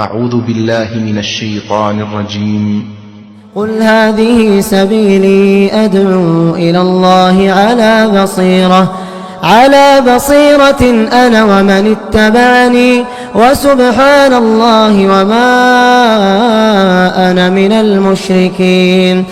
أعوذ بالله من الشيطان الرجيم. قل هذه سبيلي أدعو إلى الله على بصيرة أنا ومن اتبعني وسبحان الله وما أنا من المشركين.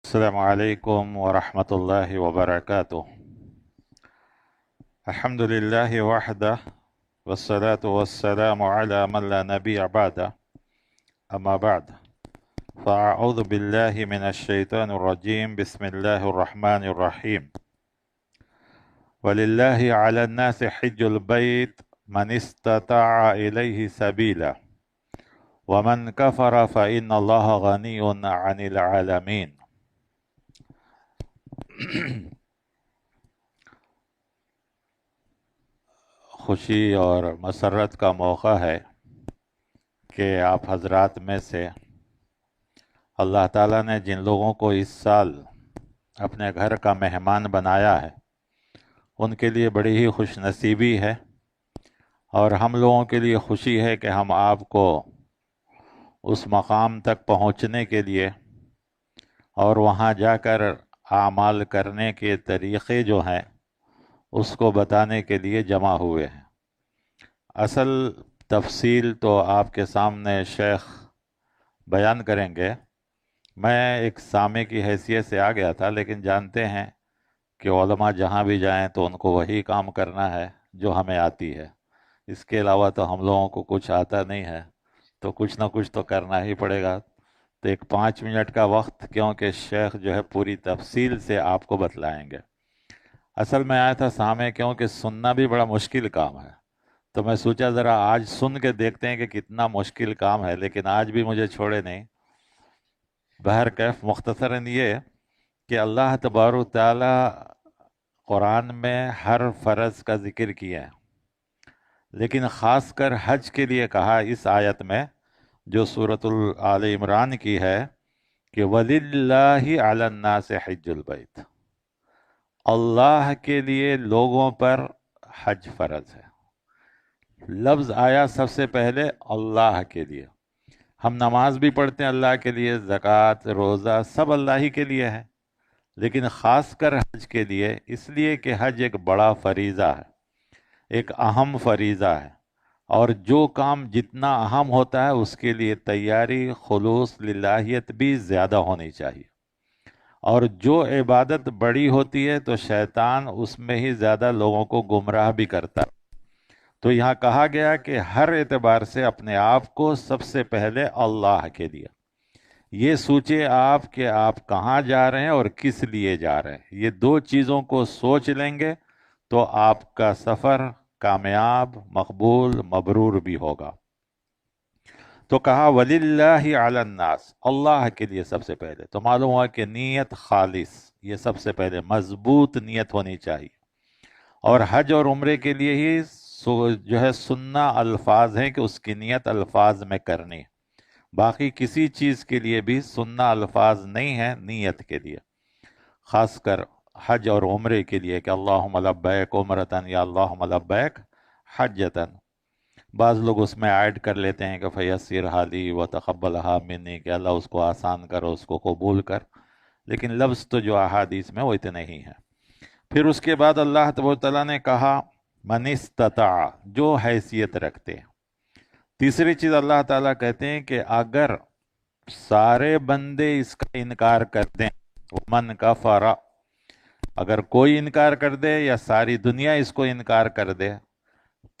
السلام علیکم ورحمۃ اللہ وبرکاتہ. الحمد للہ وحدہ والصلاة والسلام علی من لا نبی بعدہ. اما بعد فاعوذ باللہ من الشیطان الرجیم. بسم اللہ الرحمن الرحیم. وللہ علی الناس حج البیت من استطاع الیہ سبیلا ومن کفر فإن اللہ غنی عن العالمین. خوشی اور مسرت کا موقع ہے کہ آپ حضرات میں سے اللہ تعالیٰ نے جن لوگوں کو اس سال اپنے گھر کا مہمان بنایا ہے ان کے لیے بڑی ہی خوش نصیبی ہے، اور ہم لوگوں کے لیے خوشی ہے کہ ہم آپ کو اس مقام تک پہنچنے کے لیے اور وہاں جا کر اعمال کرنے کے طریقے جو ہیں اس کو بتانے کے لیے جمع ہوئے ہیں. اصل تفصیل تو آپ کے سامنے شیخ بیان کریں گے. میں ایک سامع کی حیثیت سے آ گیا تھا، لیکن جانتے ہیں کہ علماء جہاں بھی جائیں تو ان کو وہی کام کرنا ہے جو ہمیں آتی ہے. اس کے علاوہ تو ہم لوگوں کو کچھ آتا نہیں ہے، تو کچھ نہ کچھ تو کرنا ہی پڑے گا. تو ایک 5 منٹ کا وقت، کیونکہ شیخ جو ہے پوری تفصیل سے آپ کو بتلائیں گے. اصل میں آیا تھا سامع کیونکہ سننا بھی بڑا مشکل کام ہے، تو میں سوچا ذرا آج سن کے دیکھتے ہیں کہ کتنا مشکل کام ہے، لیکن آج بھی مجھے چھوڑے نہیں. بہرکیف مختصراً یہ کہ اللہ تبارک و تعالی قرآن میں ہر فرض کا ذکر کیا ہے، لیکن خاص کر حج کے لیے کہا اس آیت میں جو سورۃ آل عمران کی ہے کہ وَلِلَّهِ عَلَى النَّاسِ حِجُّ الْبَيْتِ. اللہ کے لیے لوگوں پر حج فرض ہے. لفظ آیا سب سے پہلے اللہ کے لیے. ہم نماز بھی پڑھتے ہیں اللہ کے لیے، زکوٰۃ، روزہ سب اللہ ہی کے لیے ہے، لیکن خاص کر حج کے لیے، اس لیے کہ حج ایک بڑا فریضہ ہے، ایک اہم فریضہ ہے، اور جو کام جتنا اہم ہوتا ہے اس کے لیے تیاری، خلوص، للہیت بھی زیادہ ہونی چاہیے. اور جو عبادت بڑی ہوتی ہے تو شیطان اس میں ہی زیادہ لوگوں کو گمراہ بھی کرتا ہے. تو یہاں کہا گیا کہ ہر اعتبار سے اپنے آپ کو سب سے پہلے اللہ کے لیے. یہ سوچے آپ کہ آپ کہاں جا رہے ہیں اور کس لیے جا رہے ہیں. یہ 2 چیزوں کو سوچ لیں گے تو آپ کا سفر کامیاب، مقبول، مبرور بھی ہوگا. تو کہا وَلِلَّهِ عَلَى النَّاسِ، اللہ کے لیے سب سے پہلے. تو معلوم ہوا کہ نیت خالص، یہ سب سے پہلے مضبوط نیت ہونی چاہیے. اور حج اور عمرے کے لیے ہی جو ہے سنہ الفاظ ہیں کہ اس کی نیت الفاظ میں کرنی. باقی کسی چیز کے لیے بھی سنہ الفاظ نہیں ہے، نیت کے لیے. خاص کر حج اور عمرے کے لیے کہ اللہم لبیک عمرتن یا اللہم لبیک حجتن. بعض لوگ اس میں ایڈ کر لیتے ہیں کہ فیسرھا لی وتقبلھا منی، کہ اللہ اس کو آسان کر، اس کو قبول کر، لیکن لفظ تو جو احادیث میں وہ اتنے ہی ہیں. پھر اس کے بعد اللہ تبارک و تعالیٰ نے کہا من استطاع، جو حیثیت رکھتے ہیں. تیسری چیز اللہ تعالیٰ کہتے ہیں کہ اگر سارے بندے اس کا انکار کر دیں، من کفر، اگر کوئی انکار کر دے یا ساری دنیا اس کو انکار کر دے،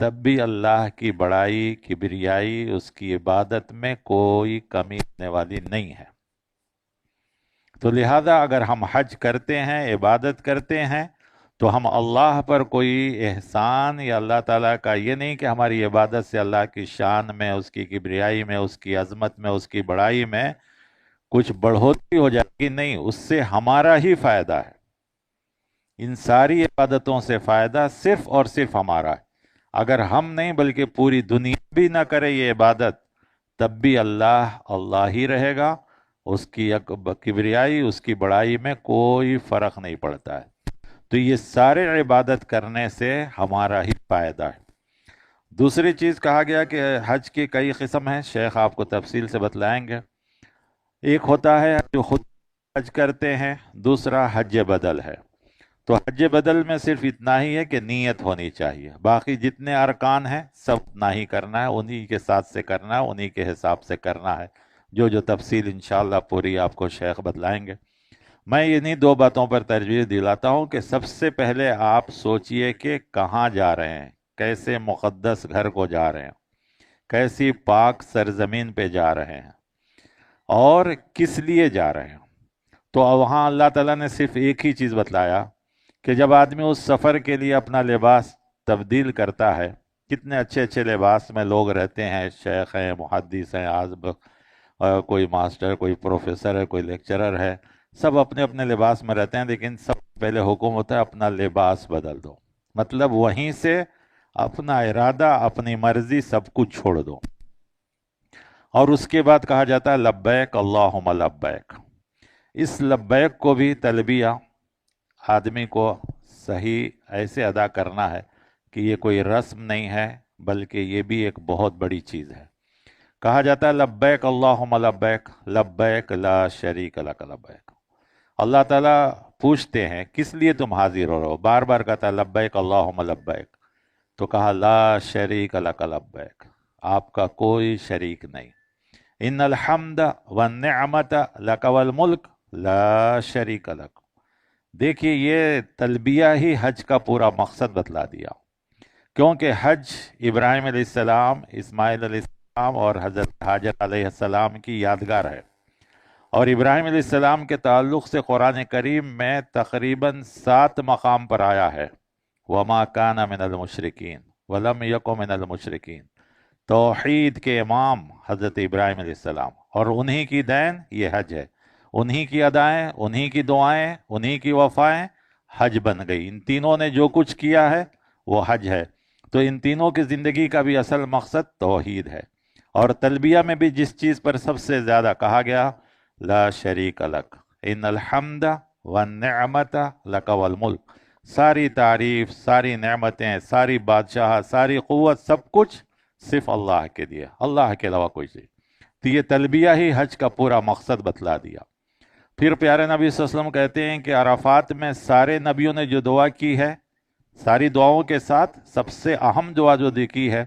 تب بھی اللہ کی بڑائی، کبریائی، اس کی عبادت میں کوئی کمی ہونے والی نہیں ہے. تو لہذا اگر ہم حج کرتے ہیں، عبادت کرتے ہیں، تو ہم اللہ پر کوئی احسان یا اللہ تعالیٰ کا یہ نہیں کہ ہماری عبادت سے اللہ کی شان میں، اس کی کبریائی میں، اس کی عظمت میں، اس کی بڑائی میں کچھ بڑھوتری ہو جائے گی. نہیں، اس سے ہمارا ہی فائدہ ہے. ان ساری عبادتوں سے فائدہ صرف اور صرف ہمارا ہے. اگر ہم نہیں بلکہ پوری دنیا بھی نہ کرے یہ عبادت تب بھی اللہ اللہ ہی رہے گا. اس کی کبریائی اس کی بڑائی میں کوئی فرق نہیں پڑتا ہے. تو یہ سارے عبادت کرنے سے ہمارا ہی فائدہ ہے. دوسری چیز کہا گیا کہ حج کی کئی قسم ہیں، شیخ آپ کو تفصیل سے بتلائیں گے. ایک ہوتا ہے جو خود حج کرتے ہیں، دوسرا حج بدل ہے. تو حج بدل میں صرف اتنا ہی ہے کہ نیت ہونی چاہیے، باقی جتنے ارکان ہیں سب اتنا ہی کرنا ہے، انہی کے ساتھ سے کرنا ہے، انہی کے حساب سے کرنا ہے. جو تفصیل انشاءاللہ پوری آپ کو شیخ بتلائیں گے. میں انہی دو باتوں پر ترجیح دلاتا ہوں کہ سب سے پہلے آپ سوچئے کہ کہاں جا رہے ہیں، کیسے مقدس گھر کو جا رہے ہیں، کیسی پاک سرزمین پہ جا رہے ہیں، اور کس لیے جا رہے ہیں. تو وہاں اللہ تعالیٰ نے صرف ایک ہی چیز بتلایا کہ جب آدمی اس سفر کے لیے اپنا لباس تبدیل کرتا ہے، کتنے اچھے اچھے لباس میں لوگ رہتے ہیں، شیخ ہیں، محدث ہیں، کوئی ماسٹر، کوئی پروفیسر ہے، کوئی لیکچرر ہے، سب اپنے اپنے لباس میں رہتے ہیں، لیکن سب پہلے حکم ہوتا ہے اپنا لباس بدل دو. مطلب وہیں سے اپنا ارادہ، اپنی مرضی سب کچھ چھوڑ دو. اور اس کے بعد کہا جاتا ہے لبیک اللہم لبیک. اس لبیک کو بھی تلبیہ آدمی کو صحیح ایسے ادا کرنا ہے کہ یہ کوئی رسم نہیں ہے، بلکہ یہ بھی ایک بہت بڑی چیز ہے. کہا جاتا ہے لبیک اللہم لبیک لبیک لا شریک لک لبیک. اللہ تعالیٰ پوچھتے ہیں کس لیے تم حاضر ہو رہے ہو، بار بار کہتا ہے لبیک اللہم لبیک. تو کہا لا شریک لک لبیک، آپ کا کوئی شریک نہیں. ان الحمد والنعمت لک والملک لا شریک لک. دیکھیے یہ تلبیہ ہی حج کا پورا مقصد بتلا دیا، کیونکہ حج ابراہیم علیہ السلام، اسماعیل علیہ السلام اور حضرت حاجر علیہ السلام کی یادگار ہے. اور ابراہیم علیہ السلام کے تعلق سے قرآن کریم میں تقریباً 7 مقام پر آیا ہے وَمَا كَانَ مِنَ الْمُشْرِكِينَ وَلَمْ يَكُ مِنَ الْمُشْرِكِينَ. توحید کے امام حضرت ابراہیم علیہ السلام، اور انہی کی دین یہ حج ہے. انہی کی ادائیں، انہی کی دعائیں، انہی کی وفائیں حج بن گئی. ان تینوں نے جو کچھ کیا ہے وہ حج ہے. تو ان تینوں کی زندگی کا بھی اصل مقصد توحید ہے. اور تلبیہ میں بھی جس چیز پر سب سے زیادہ کہا گیا لا شریک لک ان الحمد والنعمت لک والملک. ساری تعریف، ساری نعمتیں، ساری بادشاہ، ساری قوت، سب کچھ صرف اللہ کے لیے، اللہ کے علاوہ کوئی چیز. تو یہ تلبیہ ہی حج کا پورا مقصد بتلا دیا. پھر پیارے نبی صلی اللہ علیہ وسلم کہتے ہیں کہ عرفات میں سارے نبیوں نے جو دعا کی ہے، ساری دعاؤں کے ساتھ سب سے اہم دعا جو کی ہے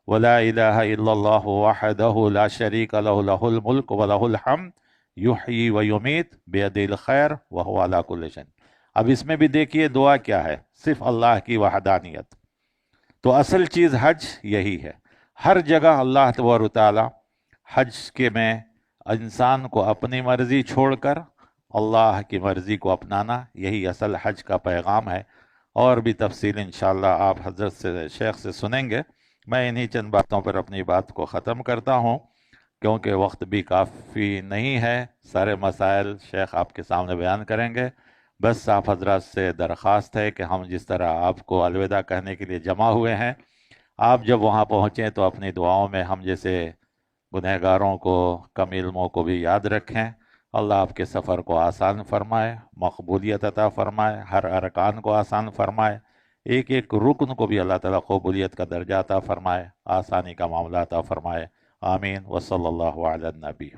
وَلَا إِلَهَ إِلَّا اللَّهُ وَحْدَهُ لَا شَرِيكَ لَهُ لَهُ الْمُلْكُ وَلَهُ الْحَمْدُ يُحْيِي وَيُمِيتُ بِيَدِهِ الْخَيْرُ وَهُوَ عَلَى كُلِّ شَيْءٍ. اب اس میں بھی دیکھیے دعا کیا ہے، صرف اللہ کی وحدانیت. تو اصل چیز حج یہی ہے. ہر جگہ اللہ تبارک و تعالی حج کے میں انسان کو اپنی مرضی چھوڑ کر اللہ کی مرضی کو اپنانا، یہی اصل حج کا پیغام ہے. اور بھی تفصیل انشاءاللہ آپ حضرت سے، شیخ سے سنیں گے. میں انہی چند باتوں پر اپنی بات کو ختم کرتا ہوں، کیونکہ وقت بھی کافی نہیں ہے. سارے مسائل شیخ آپ کے سامنے بیان کریں گے. بس آپ حضرات سے درخواست ہے کہ ہم جس طرح آپ کو الوداع کہنے کے لیے جمع ہوئے ہیں، آپ جب وہاں پہنچیں تو اپنی دعاؤں میں ہم جیسے گنہگاروں کو، کم علموں کو بھی یاد رکھیں. اللہ آپ کے سفر کو آسان فرمائے، مقبولیت عطا فرمائے، ہر ارکان کو آسان فرمائے، ایک ایک رکن کو بھی اللہ تعالیٰ قبولیت کا درجہ عطا فرمائے، آسانی کا معاملہ عطا فرمائے. آمین وصلی اللہ علی النبی.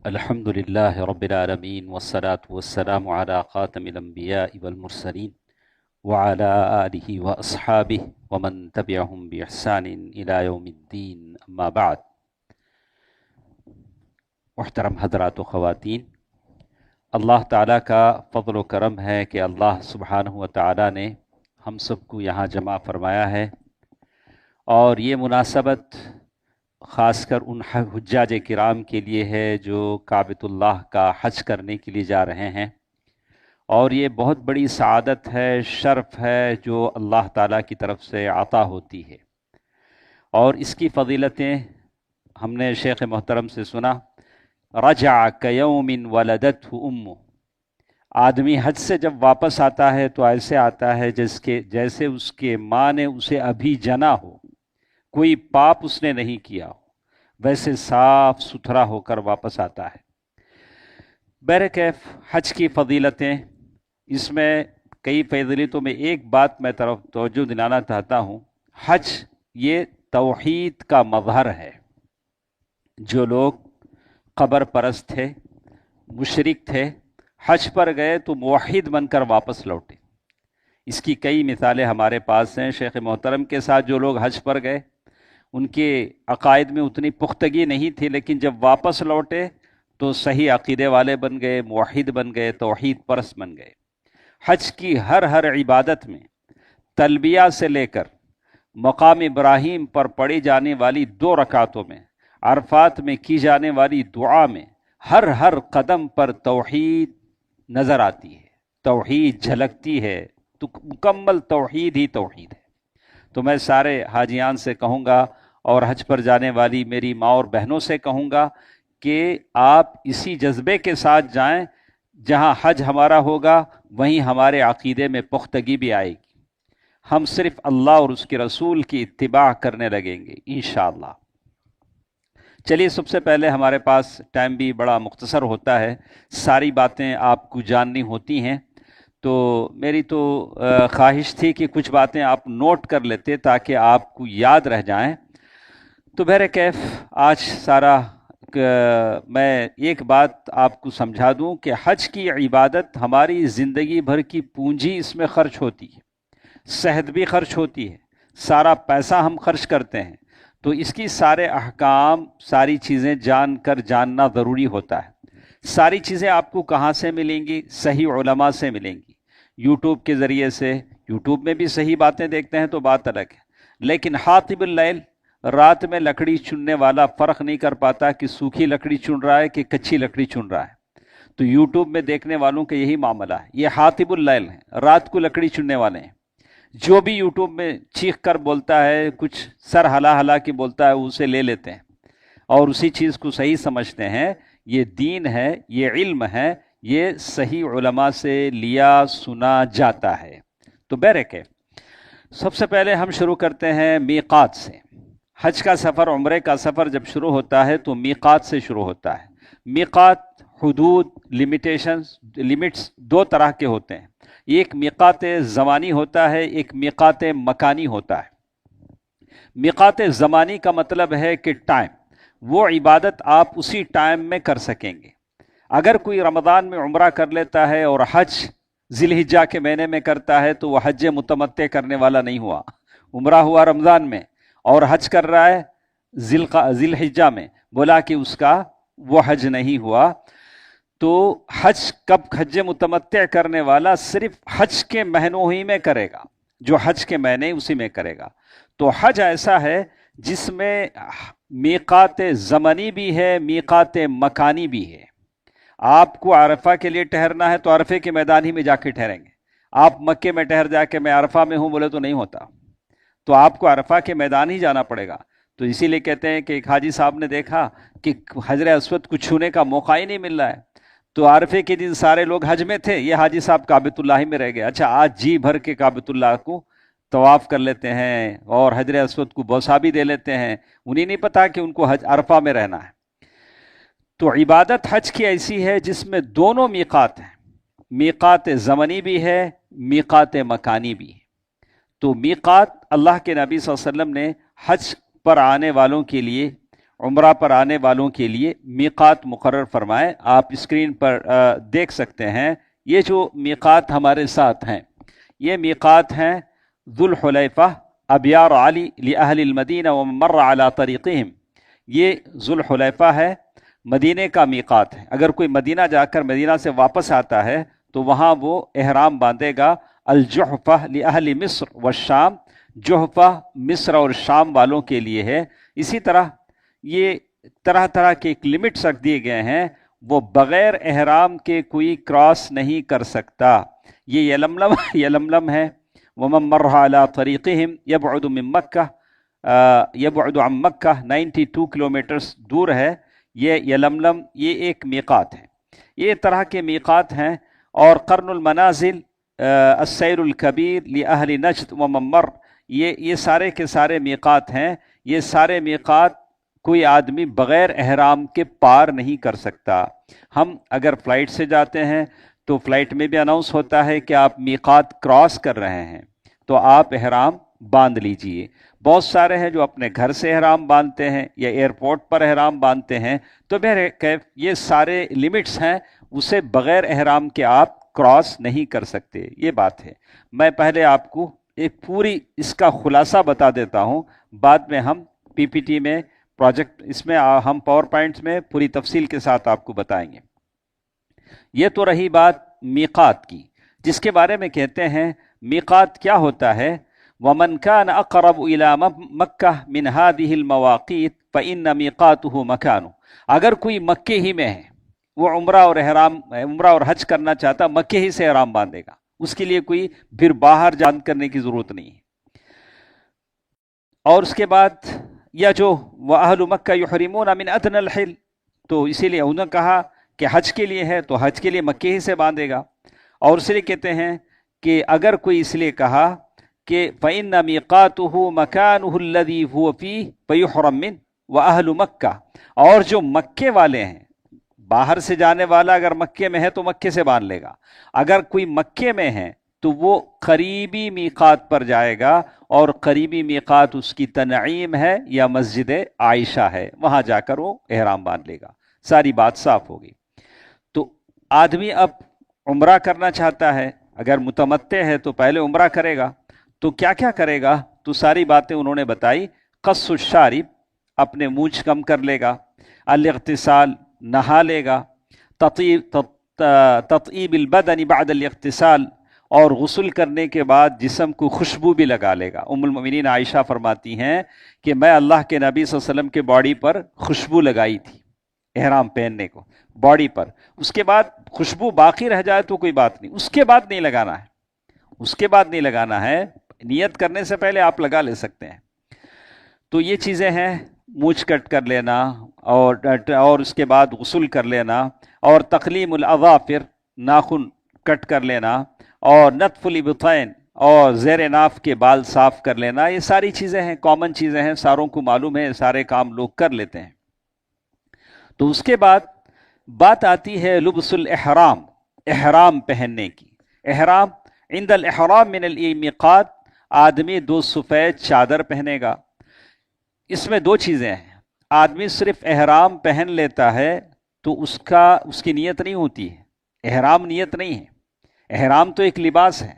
الحمد لله رب العالمين والصلاة والسلام على خاتم الأنبياء والمرسلين وعلى آله وأصحابه ومن تبعهم بإحسان إلى يوم الدين. أما بعد. محترم حضرات و خواتین، اللہ تعالیٰ کا فضل و کرم ہے کہ اللہ سبحانہ و تعالیٰ نے ہم سب کو یہاں جمع فرمایا ہے، اور یہ مناسبت خاص کر ان حجاج کرام کے لیے ہے جو کعبۃ اللہ کا حج کرنے کے لیے جا رہے ہیں، اور یہ بہت بڑی سعادت ہے، شرف ہے جو اللہ تعالیٰ کی طرف سے عطا ہوتی ہے۔ اور اس کی فضیلتیں ہم نے شیخ محترم سے سنا، رجع کیوم ولدتہ امہ، آدمی حج سے جب واپس آتا ہے تو ایسے آتا ہے جیسے اس کے ماں نے اسے ابھی جنا ہو، کوئی پاپ اس نے نہیں کیا ہو، ویسے صاف ستھرا ہو کر واپس آتا ہے۔ بہرکیف حج کی فضیلتیں، اس میں کئی فضیلتوں میں ایک بات میں طرف توجہ دلانا چاہتا ہوں، حج یہ توحید کا مظہر ہے۔ جو لوگ قبر پرست تھے، مشرک تھے، حج پر گئے تو موحد بن کر واپس لوٹے۔ اس کی کئی مثالیں ہمارے پاس ہیں۔ شیخ محترم کے ساتھ جو لوگ حج پر گئے ان کے عقائد میں اتنی پختگی نہیں تھی، لیکن جب واپس لوٹے تو صحیح عقیدے والے بن گئے، موحد بن گئے، توحید پرست بن گئے۔ حج کی ہر عبادت میں تلبیہ سے لے کر مقام ابراہیم پر پڑھی جانے والی 2 رکعتوں میں، عرفات میں کی جانے والی دعا میں، ہر قدم پر توحید نظر آتی ہے، توحید جھلکتی ہے، تو مکمل توحید ہی توحید ہے۔ تو میں سارے حاجیان سے کہوں گا اور حج پر جانے والی میری ماں اور بہنوں سے کہوں گا کہ آپ اسی جذبے کے ساتھ جائیں، جہاں حج ہمارا ہوگا وہیں ہمارے عقیدے میں پختگی بھی آئے گی، ہم صرف اللہ اور اس کے رسول کی اتباع کرنے لگیں گے انشاءاللہ۔ چلیے، سب سے پہلے ہمارے پاس ٹائم بھی بڑا مختصر ہوتا ہے، ساری باتیں آپ کو جاننی ہوتی ہیں، تو میری تو خواہش تھی کہ کچھ باتیں آپ نوٹ کر لیتے تاکہ آپ کو یاد رہ جائیں۔ تو بہرکیف آج سارا میں ایک بات آپ کو سمجھا دوں کہ حج کی عبادت ہماری زندگی بھر کی پونجی اس میں خرچ ہوتی ہے، صحت بھی خرچ ہوتی ہے، سارا پیسہ ہم خرچ کرتے ہیں، تو اس کی سارے احکام، ساری چیزیں جاننا ضروری ہوتا ہے۔ ساری چیزیں آپ کو کہاں سے ملیں گی؟ صحیح علماء سے ملیں گی، یوٹیوب کے ذریعے سے۔ یوٹیوب میں بھی صحیح باتیں دیکھتے ہیں تو بات الگ ہے، لیکن حاطب اللیل، رات میں لکڑی چننے والا فرق نہیں کر پاتا کہ سوکھی لکڑی چن رہا ہے کہ کچی لکڑی چن رہا ہے۔ تو یوٹیوب میں دیکھنے والوں کا یہی معاملہ ہے، یہ حاطب اللیل ہیں، رات کو لکڑی چننے والے ہیں۔ جو بھی یوٹیوب میں چیخ کر بولتا ہے، کچھ سر ہلا کے بولتا ہے، اسے لے لیتے ہیں اور اسی چیز کو صحیح سمجھتے ہیں۔ یہ دین ہے، یہ علم ہے، یہ صحیح علماء سے لیا سنا جاتا ہے۔ تو بہرکیف سب سے پہلے ہم شروع کرتے ہیں میقات سے۔ حج کا سفر، عمرے کا سفر جب شروع ہوتا ہے تو میقات سے شروع ہوتا ہے۔ میقات، حدود، لمٹس 2 طرح کے ہوتے ہیں، ایک میقات زمانی ہوتا ہے، ایک میقات مکانی ہوتا ہے۔ میقات زمانی کا مطلب ہے کہ ٹائم، وہ عبادت آپ اسی ٹائم میں کر سکیں گے۔ اگر کوئی رمضان میں عمرہ کر لیتا ہے اور حج ذی الحجہ کے مہینے میں کرتا ہے تو وہ حج متمتع کرنے والا نہیں ہوا۔ عمرہ ہوا رمضان میں اور حج کر رہا ہے ذی الحجہ میں، بولا کہ اس کا وہ حج نہیں ہوا۔ تو حج متمتع کرنے والا صرف حج کے مہینوں ہی میں کرے گا، جو حج کے مہینے اسی میں کرے گا۔ تو حج ایسا ہے جس میں میقات زمانی بھی ہے، میقات مکانی بھی ہے۔ آپ کو عرفہ کے لیے ٹھہرنا ہے تو عرفے کے میدان ہی میں جا کے ٹھہریں گے۔ آپ مکے میں ٹھہر جا کے میں عرفہ میں ہوں بولے تو نہیں ہوتا، تو آپ کو عرفہ کے میدان ہی جانا پڑے گا۔ تو اسی لیے کہتے ہیں کہ ایک حاجی صاحب نے دیکھا کہ حجر اسود کو چھونے کا موقع ہی نہیں مل رہا ہے، تو عرفے کے دن سارے لوگ حج میں تھے، یہ حاجی صاحب کعبۃ اللہ میں رہ گئے۔ اچھا، آج جی بھر کے کعبۃ اللہ کو طواف کر لیتے ہیں اور حجر اسود کو بوسہ بھی دے لیتے ہیں، انہیں نہیں پتا کہ ان کو حج عرفہ میں رہنا ہے۔ تو عبادت حج کی ایسی ہے جس میں دونوں میقات ہیں، میقات زمانی بھی ہے، میقات مکانی بھی ہے۔ تو میقات اللہ کے نبی صلی اللہ علیہ وسلم نے حج پر آنے والوں کے لیے، عمرہ پر آنے والوں کے لیے میقات مقرر فرمائے۔ آپ اسکرین پر دیکھ سکتے ہیں، یہ جو میقات ہمارے ساتھ ہیں، یہ میقات ہیں ذو الحلیفہ، ابیار علی لأہل المدینہ ومن مر علی طریقہم۔ یہ ذو الحلیفہ ہے، مدینے کا میقات ہے۔ اگر کوئی مدینہ جا کر مدینہ سے واپس آتا ہے تو وہاں وہ احرام باندھے گا۔ الجحفہ لأہل مصر والشام، جحفہ مصر اور شام والوں کے لیے ہے۔ اسی طرح یہ طرح طرح کے ایک لمٹس رکھ دیے گئے ہیں، وہ بغیر احرام کے کوئی کراس نہیں کر سکتا۔ یہ یلملم ہے، وَمَن مَرَّ عَلَىٰ طَرِيقِهِمْ يَبْعُدُ مِن مَكَّةَ يَبْعُدُ عن مکہ 92 کلومیٹرز دور ہے یہ یلملم، یہ ایک میقات ہے۔ یہ طرح کے میقات ہیں، اور قرن المنازل، السیر الکبیر لأہل نجد ومن مر، یہ سارے کے سارے میقات ہیں۔ یہ سارے میقات کوئی آدمی بغیر احرام کے پار نہیں کر سکتا۔ ہم اگر فلائٹ سے جاتے ہیں تو فلائٹ میں بھی اناؤنس ہوتا ہے کہ آپ میقات کراس کر رہے ہیں، تو آپ احرام باندھ لیجئے۔ بہت سارے ہیں جو اپنے گھر سے احرام باندھتے ہیں یا ایئرپورٹ پر احرام باندھتے ہیں، تو بہرکیف یہ سارے لمٹس ہیں، اسے بغیر احرام کے آپ کراس نہیں کر سکتے، یہ بات ہے۔ میں پہلے آپ کو ایک پوری اس کا خلاصہ بتا دیتا ہوں، بعد میں ہم پی پی ٹی میں پروجیکٹ، اس میں ہم پاور پوائنٹس میں پوری تفصیل کے ساتھ آپ کو بتائیں گے۔ یہ تو رہی بات میقات کی، جس کے بارے میں کہتے ہیں میقات کیا ہوتا ہے۔ وَمَنْ كَانَ أَقْرَبُ إِلَىٰ مَكَّةَ مِنْ هَذِهِ الْمَوَاقِيتِ فَإِنَّ مِيقَاتُهُ مَكَانُهُ، اگر کوئی مکے ہی میں ہے، وہ عمرہ اور حج کرنا چاہتا، مکے ہی سے احرام باندھے گا، اس کے لیے کوئی پھر باہر جان کرنے کی ضرورت نہیں ہے۔ اور اس کے بعد یا جو وَأَهْلُ مَكَّةَ يُحْرِمُونَ مِنْ أَدْنَى الْحِلِّ، تو اسی لیے انہوں نے کہا کہ حج کے لیے ہے تو حج کے لیے مکے ہی سے باندھے گا۔ اور اس لیے کہتے ہیں کہ اگر کوئی اس لیے کہا کہ فَإِنَّ مِيقَاتُهُ مَكَانُهُ الَّذِي هُوَ فِيهِ فَيُحْرَمْ مِنْهُ وَأَهْلُ مَكَّةَ، اور جو مکے والے ہیں، باہر سے جانے والا اگر مکے میں ہے تو مکے سے باندھ لے گا، اگر کوئی مکے میں ہے تو وہ قریبی میقات پر جائے گا، اور قریبی میقات اس کی تنعیم ہے یا مسجد عائشہ ہے، وہاں جا کر وہ احرام باندھ لے گا۔ ساری بات صاف ہوگی۔ تو آدمی اب عمرہ کرنا چاہتا ہے، اگر متمتع ہے تو پہلے عمرہ کرے گا، تو کیا کیا کرے گا؟ تو ساری باتیں انہوں نے بتائی۔ قص الشارب، اپنے مونچھ کم کر لے گا، الاغتسال، نہا لے گا، تطیب البدن بعد الاغتسال، اور غسل کرنے کے بعد جسم کو خوشبو بھی لگا لے گا۔ ام المؤمنین عائشہ فرماتی ہیں کہ میں اللہ کے نبی صلی اللہ علیہ وسلم کے باڈی پر خوشبو لگائی تھی احرام پہننے کو، باڈی پر۔ اس کے بعد خوشبو باقی رہ جائے تو کوئی بات نہیں، اس کے بعد نہیں لگانا ہے، اس کے بعد نہیں لگانا ہے، نیت کرنے سے پہلے آپ لگا لے سکتے ہیں۔ تو یہ چیزیں ہیں، مونچھ کٹ کر لینا، اور اس کے بعد غسل کر لینا، اور تقلیم الاظافر، ناخن کٹ کر لینا، اور نتف الابطین، اور زیر ناف کے بال صاف کر لینا۔ یہ ساری چیزیں ہیں، کامن چیزیں ہیں، ساروں کو معلوم ہے، سارے کام لوگ کر لیتے ہیں۔ تو اس کے بعد بات آتی ہے لبس الاحرام، احرام پہننے کی۔ احرام عند الاحرام من المیقات، آدمی 2 سفید چادر پہنے گا۔ اس میں 2 چیزیں ہیں، آدمی صرف احرام پہن لیتا ہے تو اس کی نیت نہیں ہوتی ہے، احرام نیت نہیں ہے۔ احرام تو ایک لباس ہے،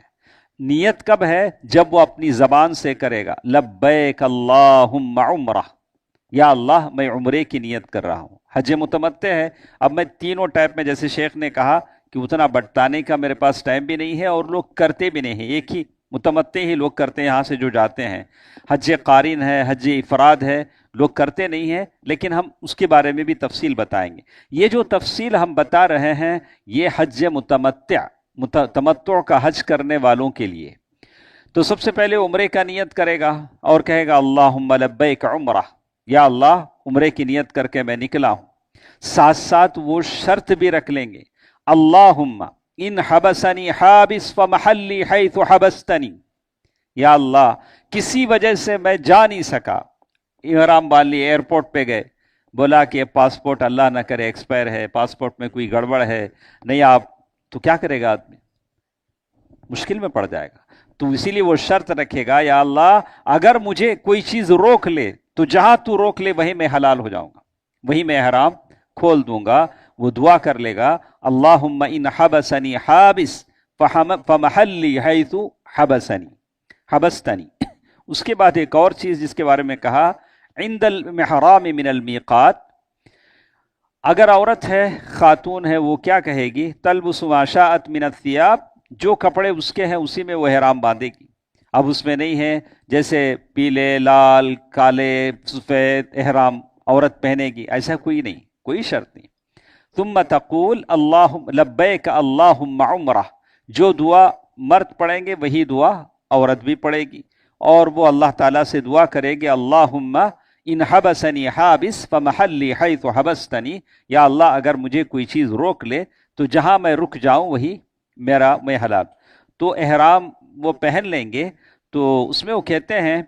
نیت کب ہے؟ جب وہ اپنی زبان سے کرے گا، لبیک اللہم عمرہ، یا اللہ میں عمرے کی نیت کر رہا ہوں۔ حج متمتع ہے، اب میں تینوں ٹائپ میں، جیسے شیخ نے کہا کہ اتنا بتانے کا میرے پاس ٹائم بھی نہیں ہے، اور لوگ کرتے بھی نہیں ہیں، ایک ہی متمتع ہی لوگ کرتے ہیں، یہاں سے جو جاتے ہیں۔ حج قارن ہے، حج افراد ہے، لوگ کرتے نہیں ہیں، لیکن ہم اس کے بارے میں بھی تفصیل بتائیں گے۔ یہ جو تفصیل ہم بتا رہے ہیں یہ حج تمتع کا حج کرنے والوں کے لیے۔ تو سب سے پہلے عمرے کا نیت کرے گا اور کہے گا اللہم لبیک عمرہ، یا اللہ عمرے کی نیت کر کے میں نکلا ہوں۔ ساتھ ساتھ وہ شرط بھی رکھ لیں گے، اللہم ان حبسنی حابس فمحلی حیث حبستنی، یا اللہ کسی وجہ سے میں جا نہیں سکا، احرام باندھ لی، ایئرپورٹ پہ گئے، بولا کہ پاسپورٹ اللہ نہ کرے ایکسپائر ہے، پاسپورٹ میں کوئی گڑبڑ ہے، نہیں آپ، تو کیا کرے گا آدمی؟ مشکل میں پڑ جائے گا۔ تو اسی لیے وہ شرط رکھے گا، یا اللہ اگر مجھے کوئی چیز روک لے تو جہاں تو روک لے وہیں میں حلال ہو جاؤں گا، وہیں میں احرام کھول دوں گا۔ وہ دعا کر لے گا اللہم ان حبسنی حابس فمحلی حیث حبستنی۔ اس کے بعد ایک اور چیز جس کے بارے میں کہا، عند المحرام من المیقات، اگر عورت ہے، خاتون ہے، وہ کیا کہے گی؟ تلبس ما شاءت من الثیاب، جو کپڑے اس کے ہیں اسی میں وہ احرام باندھے گی۔ اب اس میں نہیں ہے جیسے پیلے، لال، کالے، سفید احرام عورت پہنے گی، ایسا کوئی نہیں، کوئی شرط نہیں. ثم تقول اللہم لبیک اللہم عمرہ، جو دعا مرد پڑھیں گے وہی دعا عورت بھی پڑھے گی، اور وہ اللہ تعالیٰ سے دعا کرے گی اللہم ان حبسنی حابس فمحلی حیث حبستنی، یا اللہ اگر مجھے کوئی چیز روک لے تو جہاں میں رک جاؤں وہی میں حلال. تو احرام وہ پہن لیں گے، تو اس میں وہ کہتے ہیں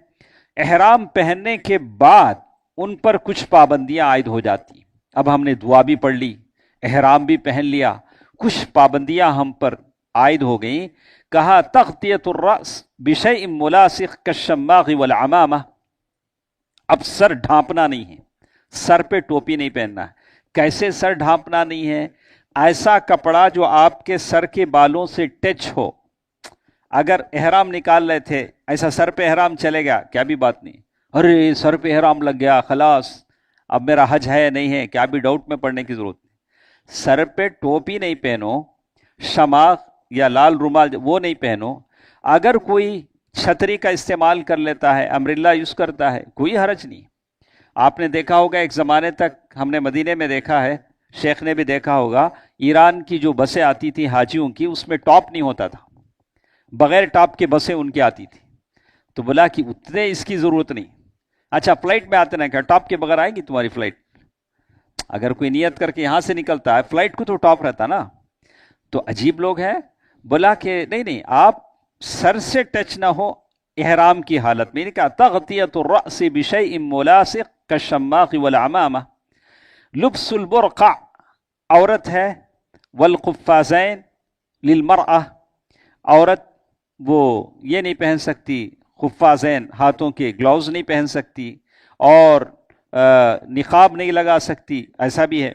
احرام پہننے کے بعد ان پر کچھ پابندیاں عائد ہو جاتی. اب ہم نے دعا بھی پڑھ لی، احرام بھی پہن لیا، کچھ پابندیاں ہم پر عائد ہو گئیں. کہا تغطیۃ الرأس بشیء ملاصق کالشماغ والعمامہ، اب سر ڈھانپنا نہیں ہے، سر پہ ٹوپی نہیں پہننا ہے. کیسے سر ڈھانپنا نہیں ہے؟ ایسا کپڑا جو آپ کے سر کے بالوں سے ٹچ ہو. اگر احرام نکال رہے تھے ایسا سر پہ احرام چلے گیا، کیا بھی بات نہیں، ارے سر پہ احرام لگ گیا خلاص اب میرا حج ہے نہیں ہے، کیا بھی ڈاؤٹ میں پڑنے کی ضرورت نہیں. سر پہ ٹوپی نہیں پہنو، شماغ یا لال رومال وہ نہیں پہنو. اگر کوئی چھتری کا استعمال کر لیتا ہے، امبریلا یوز کرتا ہے، کوئی حرج نہیں. آپ نے دیکھا ہوگا ایک زمانے تک ہم نے مدینے میں دیکھا ہے، شیخ نے بھی دیکھا ہوگا، ایران کی جو بسیں آتی تھی حاجیوں کی، اس میں ٹاپ نہیں ہوتا تھا، بغیر ٹاپ کے بسیں ان کی آتی تھی. تو بولا کہ اتنے اس کی ضرورت نہیں. اچھا فلائٹ میں آتے نا، کیا ٹاپ کے بغیر آئے گی تمہاری فلائٹ؟ اگر کوئی نیت کر کے یہاں سے نکلتا ہے، فلائٹ کو تو ٹاپ رہتا نا. تو عجیب لوگ ہیں. بولا کہ نہیں آپ سر سے ٹچ نہ ہو احرام کی حالت میں. کہا تغطیۃ الرأس بشیء ملاصق کالشماغ والعمامہ. لبس البرقع عورت ہے، والقفازین للمرأہ، عورت وہ یہ نہیں پہن سکتی، قفازین ہاتھوں کے گلاؤز نہیں پہن سکتی، اور نقاب نہیں لگا سکتی، ایسا بھی ہے.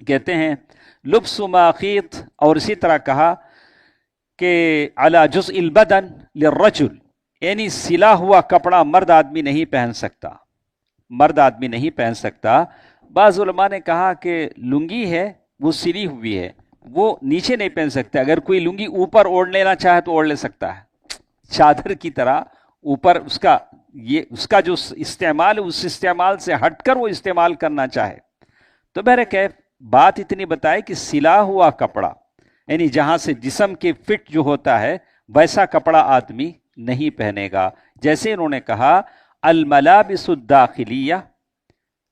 کہتے ہیں لبس ماخیط، اور اسی طرح کہا کہ علی جزء البدن للرجل، یعنی سلا ہوا کپڑا مرد آدمی نہیں پہن سکتا، مرد آدمی نہیں پہن سکتا. بعض علماء نے کہا کہ لنگی ہے وہ سلی ہوئی ہے، وہ نیچے نہیں پہن سکتے. اگر کوئی لنگی اوپر اوڑھ لینا چاہے تو اوڑھ لے سکتا ہے، چادر کی طرح اوپر اس کا جو استعمال ہے اس استعمال سے ہٹ کر وہ استعمال کرنا چاہے. تو بہرکیف بات اتنی بتائے کہ سلا ہوا کپڑا، یعنی جہاں سے جسم کے فٹ جو ہوتا ہے ویسا کپڑا آدمی نہیں پہنے گا. جیسے انہوں نے کہا الملابس الداخلیہ،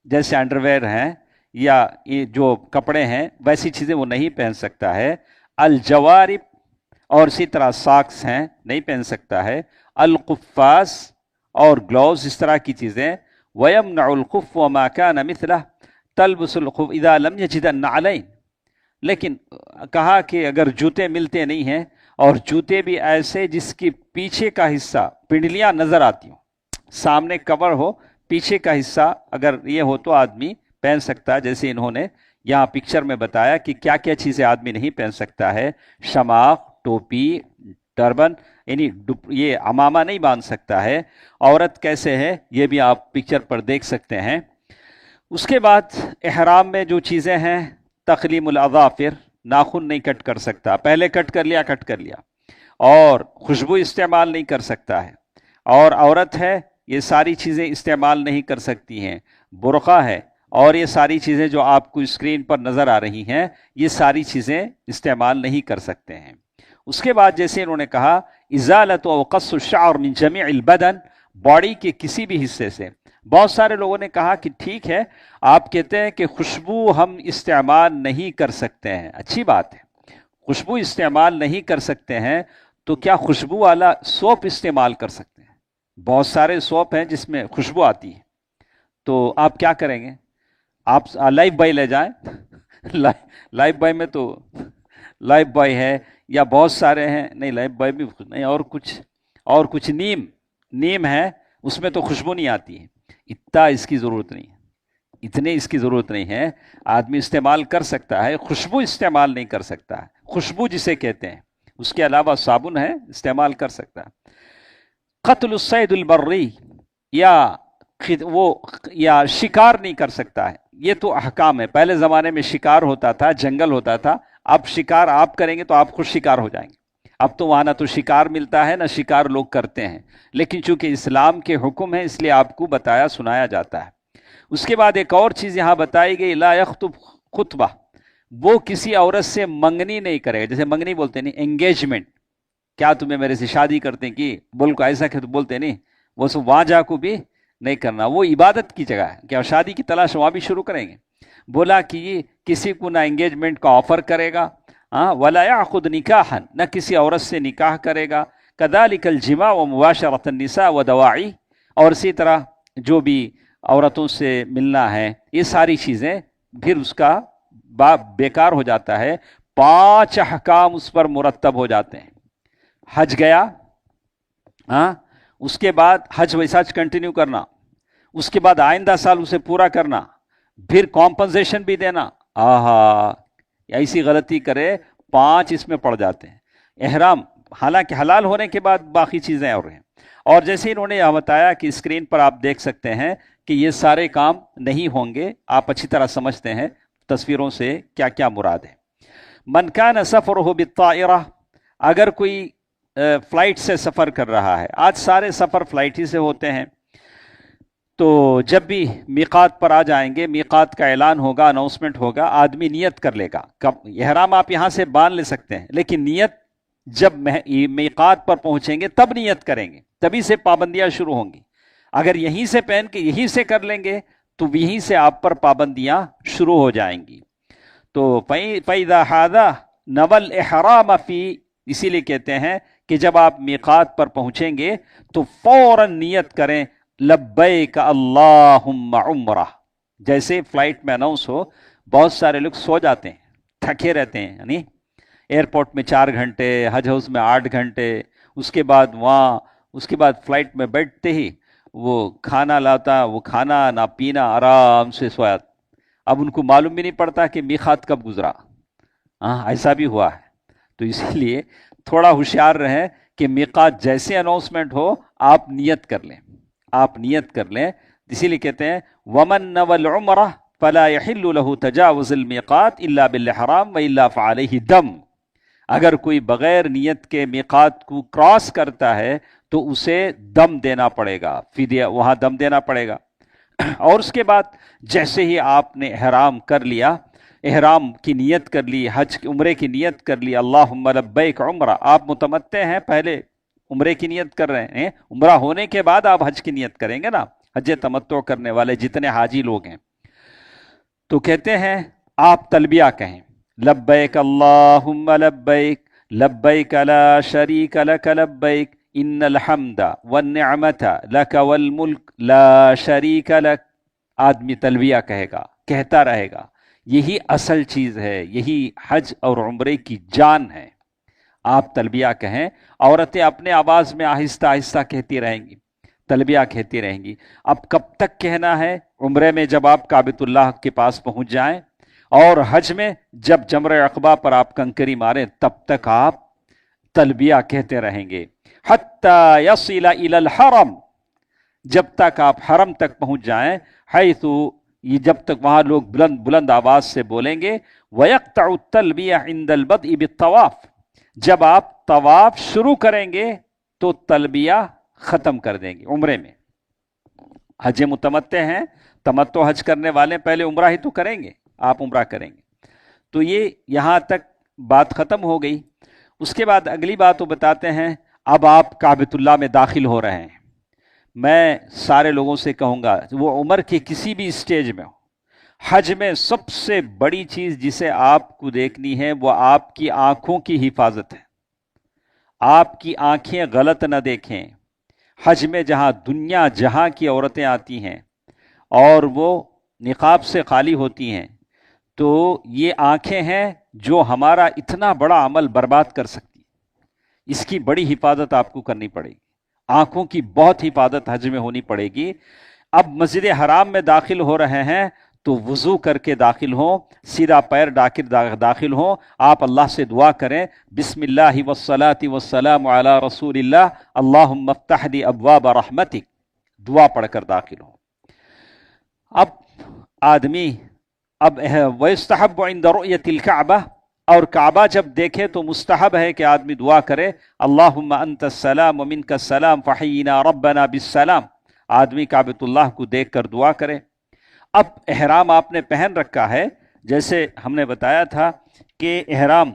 جیسے انڈر ویئر ہیں یا یہ جو کپڑے ہیں ویسی چیزیں وہ نہیں پہن سکتا ہے. الجوارب، اور اسی طرح ساکس ہیں نہیں پہن سکتا ہے. القفاز اور گلوز، اس طرح کی چیزیں. وَيَمْنَعُ الْخُفُّ وَمَا كَانَ مِثْلَهُ تَلْبُسُ الْخُفُّ إِذَا لَمْ يَجِدَ النَّعْلَيْنِ. لیکن کہا کہ اگر جوتے ملتے نہیں ہیں، اور جوتے بھی ایسے جس کی پیچھے کا حصہ پنڈلیاں نظر آتی ہوں، سامنے کور ہو، پیچھے کا حصہ اگر یہ ہو تو آدمی پہن سکتا ہے. جیسے انہوں نے یہاں پکچر میں بتایا کہ کیا کیا چیزیں آدمی نہیں پہن سکتا ہے. شماغ، ٹوپی، ٹربن، یعنی یہ عمامہ نہیں باندھ سکتا ہے. عورت کیسے ہے یہ بھی آپ پکچر پر دیکھ سکتے ہیں. اس کے بعد احرام میں جو چیزیں ہیں، تقلیم الاظافر، ناخن نہیں کٹ کر سکتا، پہلے کٹ کر لیا، اور خوشبو استعمال نہیں کر سکتا ہے. اور عورت ہے یہ ساری چیزیں استعمال نہیں کر سکتی ہیں. برقع ہے، اور یہ ساری چیزیں جو آپ کو اسکرین پر نظر آ رہی ہیں یہ ساری چیزیں استعمال نہیں کر سکتے ہیں. اس کے بعد جیسے انہوں نے کہا ازالت و قص الشعر من جمیع البدن، باڈی کے کسی بھی حصے سے. بہت سارے لوگوں نے کہا کہ ٹھیک ہے آپ کہتے ہیں کہ خوشبو ہم استعمال نہیں کر سکتے ہیں، اچھی بات ہے، خوشبو استعمال نہیں کر سکتے ہیں تو کیا خوشبو والا سوپ استعمال کر سکتے ہیں؟ بہت سارے سوپ ہیں جس میں خوشبو آتی ہے، تو آپ کیا کریں گے؟ آپ لائف بوائے لے جائیں. لائف بوائے میں تو لائف بوائے ہے یا بہت سارے ہیں، نہیں لائف بوائے بھی نہیں، اور کچھ نیم ہے، اس میں تو خوشبو نہیں آتی ہے. اس کی ضرورت نہیں ہے، اتنے اس کی ضرورت نہیں ہے. آدمی استعمال کر سکتا ہے، خوشبو استعمال نہیں کر سکتا ہے. خوشبو جسے کہتے ہیں، اس کے علاوہ صابن ہے استعمال کر سکتا ہے. قتل الصید البری، یا شکار نہیں کر سکتا ہے. یہ تو احکام ہے. پہلے زمانے میں شکار ہوتا تھا، جنگل ہوتا تھا. اب شکار آپ کریں گے تو آپ خود شکار ہو جائیں گے. اب تو وہاں نہ تو شکار ملتا ہے نہ شکار لوگ کرتے ہیں، لیکن چونکہ اسلام کے حکم ہے اس لیے آپ کو بتایا سنایا جاتا ہے. اس کے بعد ایک اور چیز یہاں بتائی گئی، لا یخطب خطبہ، وہ کسی عورت سے منگنی نہیں کرے گا، جیسے منگنی بولتے نہیں، انگیجمنٹ، کیا تمہیں میرے سے شادی کرتے کی، بول کو ایسا کہ تو بولتے نہیں، وہ سب وہاں جا کو بھی نہیں کرنا، وہ عبادت کی جگہ ہے، کیا شادی کی تلاش وہاں بھی شروع کریں گے؟ بولا کہ یہ کسی کو نہ انگیجمنٹ کا آفر کرے گا، ولا یعقد نکاحا، نہ کسی عورت سے نکاح کرے گا، کذالک الجماع و مباشرۃ النساء و دواعی، اور اسی طرح جو بھی عورتوں سے ملنا ہے، یہ ساری چیزیں پھر اس کا بیکار ہو جاتا ہے، 5 احکام اس پر مرتب ہو جاتے ہیں۔ حج گیا، اس کے بعد حج ویسا کنٹینیو کرنا، اس کے بعد آئندہ سال اسے پورا کرنا، پھر کمپنسیشن بھی دینا، ایسی غلطی کرے 5 اس میں پڑ جاتے ہیں۔ احرام حالانکہ حلال ہونے کے بعد باقی چیزیں اور ہیں، اور جیسے انہوں نے یہ بتایا کہ اسکرین پر آپ دیکھ سکتے ہیں کہ یہ سارے کام نہیں ہوں گے، آپ اچھی طرح سمجھتے ہیں تصویروں سے کیا کیا مراد ہے۔ من کان سفرہ بالطائرہ، اگر کوئی فلائٹ سے سفر کر رہا ہے، آج سارے سفر فلائٹ ہی سے ہوتے ہیں، تو جب بھی میقات پر آ جائیں گے، میقات کا اعلان ہوگا، اناؤنسمنٹ ہوگا، آدمی نیت کر لے گا، احرام آپ یہاں سے باندھ لے سکتے ہیں، لیکن نیت جب میقات پر پہنچیں گے تب نیت کریں گے، تبھی سے پابندیاں شروع ہوں گی۔ اگر یہیں سے پہن کے یہیں سے کر لیں گے تو یہیں سے آپ پر پابندیاں شروع ہو جائیں گی۔ تو فَإِذَا حَاذَا نَوَى الْإِحْرَامَ فِي، اسی لیے کہتے ہیں کہ جب آپ میقات پر پہنچیں گے تو فوراً نیت کریں لبیک اللہم عمرہ، جیسے فلائٹ میں اناؤنس ہو، بہت سارے لوگ سو جاتے ہیں، تھکے رہتے ہیں، یعنی ایئرپورٹ میں 4 گھنٹے، حج ہاؤس میں 8 گھنٹے، اس کے بعد فلائٹ میں بیٹھتے ہی وہ کھانا لاتا، وہ کھانا نہ پینا، آرام سے سویا، اب ان کو معلوم بھی نہیں پڑتا کہ میقات کب گزرا۔ ایسا بھی ہوا ہے، تو اسی لیے تھوڑا ہوشیار رہیں کہ میقات جیسے اناؤنسمنٹ ہو آپ نیت کر لیں، آپ نیت کر لیں۔ اسی لیے کہتے ہیں وَمَن نَوَى الْعُمْرَةَ فَلَا يَحِلُّ لَهُ تَجَاوُزُ الْمِيقَاتِ إِلَّا بِالْإِحْرَامِ وَإِلَّا فَعَلَيْهِ دَمٌ، اگر کوئی بغیر نیت کے میقات کو کراس کرتا ہے تو اسے دم دینا پڑے گا، فدیہ، وہاں دم دینا پڑے گا۔ اور اس کے بعد جیسے ہی آپ نے احرام کر لیا، احرام کی نیت کر لی، حج عمرے کی نیت کر لی، اللہم لبیک عمرہ، آپ متمتع ہیں، پہلے عمرے کی نیت کر رہے ہیں، عمرہ ہونے کے بعد آپ حج کی نیت کریں گے نا، حج تمتع کرنے والے جتنے حاجی لوگ ہیں، تو کہتے ہیں آپ تلبیہ کہیں، لبیک اللہم لبیک، لبیک لا شریک لک لبیک، ان الحمد والنعمت لک والملک لا شریک لک، آدمی تلبیہ کہے گا، کہتا رہے گا، یہی اصل چیز ہے، یہی حج اور عمرے کی جان ہے۔ آپ تلبیہ کہیں، عورتیں اپنے آواز میں آہستہ آہستہ کہتی رہیں گی، تلبیہ کہتی رہیں گی۔ اب کب تک کہنا ہے؟ عمرے میں جب آپ کعبۃ اللہ کے پاس پہنچ جائیں، اور حج میں جب جمرہ عقبہ پر آپ کنکری ماریں، تب تک آپ تلبیہ کہتے رہیں گے، حتی یصل الی الحرم، جب تک آپ حرم تک پہنچ جائیں، حیث، یہ جب تک وہاں لوگ بلند بلند آواز سے بولیں گے، وَيَقْطَعُ التَّلْبِيَةَ عِنْدَ الْبَدْءِ بِالطَّوَافِ، جب آپ طواف شروع کریں گے تو تلبیہ ختم کر دیں گے۔ عمرے میں حج متمتع ہیں، تمتع حج کرنے والے پہلے عمرہ ہی تو کریں گے، آپ عمرہ کریں گے، تو یہ یہاں تک بات ختم ہو گئی۔ اس کے بعد اگلی بات وہ بتاتے ہیں، اب آپ کعبۃ اللہ میں داخل ہو رہے ہیں۔ میں سارے لوگوں سے کہوں گا، وہ عمر کے کسی بھی اسٹیج میں ہو، حج میں سب سے بڑی چیز جسے آپ کو دیکھنی ہے وہ آپ کی آنکھوں کی حفاظت ہے۔ آپ کی آنکھیں غلط نہ دیکھیں۔ حج میں جہاں دنیا جہاں کی عورتیں آتی ہیں اور وہ نقاب سے خالی ہوتی ہیں، تو یہ آنکھیں ہیں جو ہمارا اتنا بڑا عمل برباد کر سکتی، اس کی بڑی حفاظت آپ کو کرنی پڑے گی، آنکھوں کی بہت حفاظت حج میں ہونی پڑے گی۔ اب مسجد حرام میں داخل ہو رہے ہیں تو وضو کر کے داخل ہوں، سیدھا پیر داخل ہوں، آپ اللہ سے دعا کریں، بسم اللہ والصلاة والسلام علی رسول اللہ، اللہم افتح لی ابواب رحمتک، دعا پڑھ کر داخل ہوں۔ اب آدمی وَيُسْتَحَبُّ عِنْدَ رُؤْيَةِ الْكَعْبَةِ، اور کعبہ جب دیکھے تو مستحب ہے کہ آدمی دعا کرے، اللہم انت السلام ومنک السلام فحینا ربنا بالسلام، آدمی کعبۃ اللہ کو دیکھ کر دعا کرے۔ اب احرام آپ نے پہن رکھا ہے، جیسے ہم نے بتایا تھا کہ احرام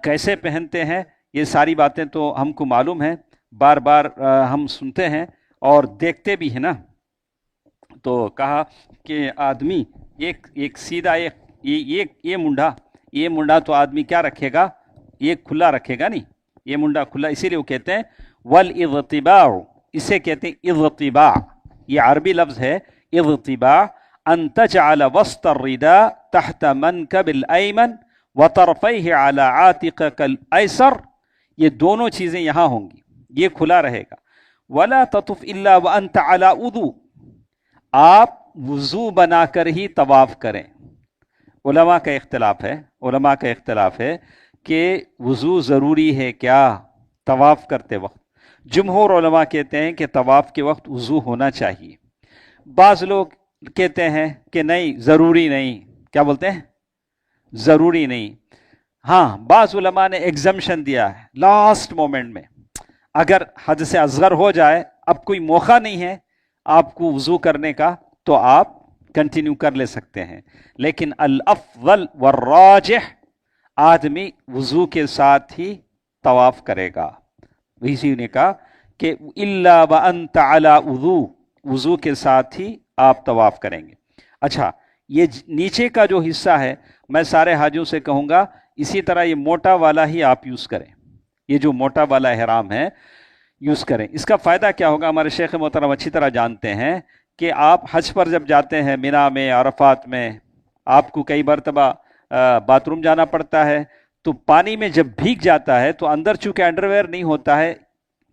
کیسے پہنتے ہیں، یہ ساری باتیں تو ہم کو معلوم ہیں، بار بار ہم سنتے ہیں اور دیکھتے بھی ہیں نا. تو کہا کہ آدمی ایک سیدھا یہ منڈا تو آدمی کیا رکھے گا، یہ کھلا رکھے گا، نہیں یہ منڈا کھلا، اسی لیے وہ کہتے ہیں والاضطباع، اسے کہتے ہیں اضطباع، یہ عربی لفظ ہے اضطباع. ان تجعل وسط الرداء تحت منكب الایمن وطرفیہ على عاتقك الایسر، یہ دونوں چیزیں یہاں ہوں گی، یہ کھلا رہے گا. ولا تطف الا وانت على وضوء، آپ وضو بنا کر ہی طواف کریں. علماء کا اختلاف ہے کہ وضو ضروری ہے کیا طواف کرتے وقت. جمہور علماء کہتے ہیں کہ طواف کے وقت وضو ہونا چاہیے. بعض لوگ کہتے ہیں کہ نہیں، ضروری نہیں. کیا بولتے ہیں؟ ضروری نہیں. ہاں، بعض علماء نے ایگزمشن دیا ہے لاسٹ مومنٹ میں، اگر حد سے اصغر ہو جائے، اب کوئی موقع نہیں ہے آپ کو وضو کرنے کا، تو آپ کنٹینیو کر لے سکتے ہیں. لیکن الافضل والراجح، آدمی وضو کے ساتھ ہی طواف کرے گا. اسی نے کہا کہ الا وانت علی وضو، وضو کے ساتھ ہی آپ طواف کریں گے. اچھا، یہ نیچے کا جو حصہ ہے، میں سارے حاجیوں سے کہوں گا اسی طرح یہ موٹا والا ہی آپ یوز کریں. یہ جو موٹا والا احرام ہے یوز کریں. اس کا فائدہ کیا ہوگا، ہمارے شیخ محترم اچھی طرح جانتے ہیں کہ آپ حج پر جب جاتے ہیں، مینا میں، عرفات میں، آپ کو کئی مرتبہ باتھ روم جانا پڑتا ہے، تو پانی میں جب بھیگ جاتا ہے تو اندر چونکہ انڈر ویئر نہیں ہوتا ہے،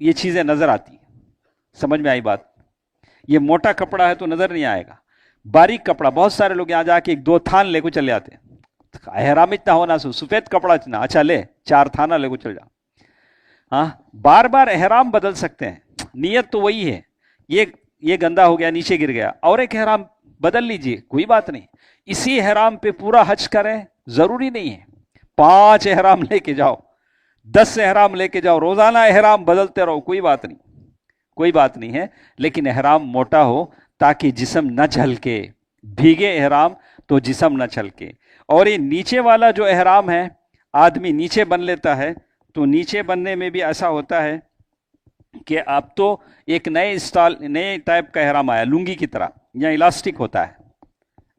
یہ چیزیں نظر آتی ہیں. سمجھ میں آئی بات؟ یہ موٹا کپڑا ہے تو نظر نہیں آئے گا. باریک کپڑا، بہت سارے لوگ یہاں جا کے 2 تھان لے کو چلے آتے ہیں. احرام اتنا ہونا سفید کپڑا اتنا، اچھا لے 4 تھانہ لے کو چل جا. ہاں، بار بار احرام بدل سکتے ہیں، نیت تو وہی ہے. یہ گندا ہو گیا، نیچے گر گیا، اور ایک احرام بدل لیجئے، کوئی بات نہیں. اسی احرام پہ پورا حج کریں، ضروری نہیں ہے 5 احرام لے کے جاؤ، 10 احرام لے کے جاؤ، روزانہ احرام بدلتے رہو، کوئی بات نہیں ہے. لیکن احرام موٹا ہو تاکہ جسم نہ چھلکے، بھیگے احرام تو جسم نہ چھلکے. اور یہ نیچے والا جو احرام ہے، آدمی نیچے بن لیتا ہے، تو نیچے بننے میں بھی ایسا ہوتا ہے کہ اب تو ایک نئے ٹائپ کا احرام آیا، لنگی کی طرح، یا الاسٹک ہوتا ہے.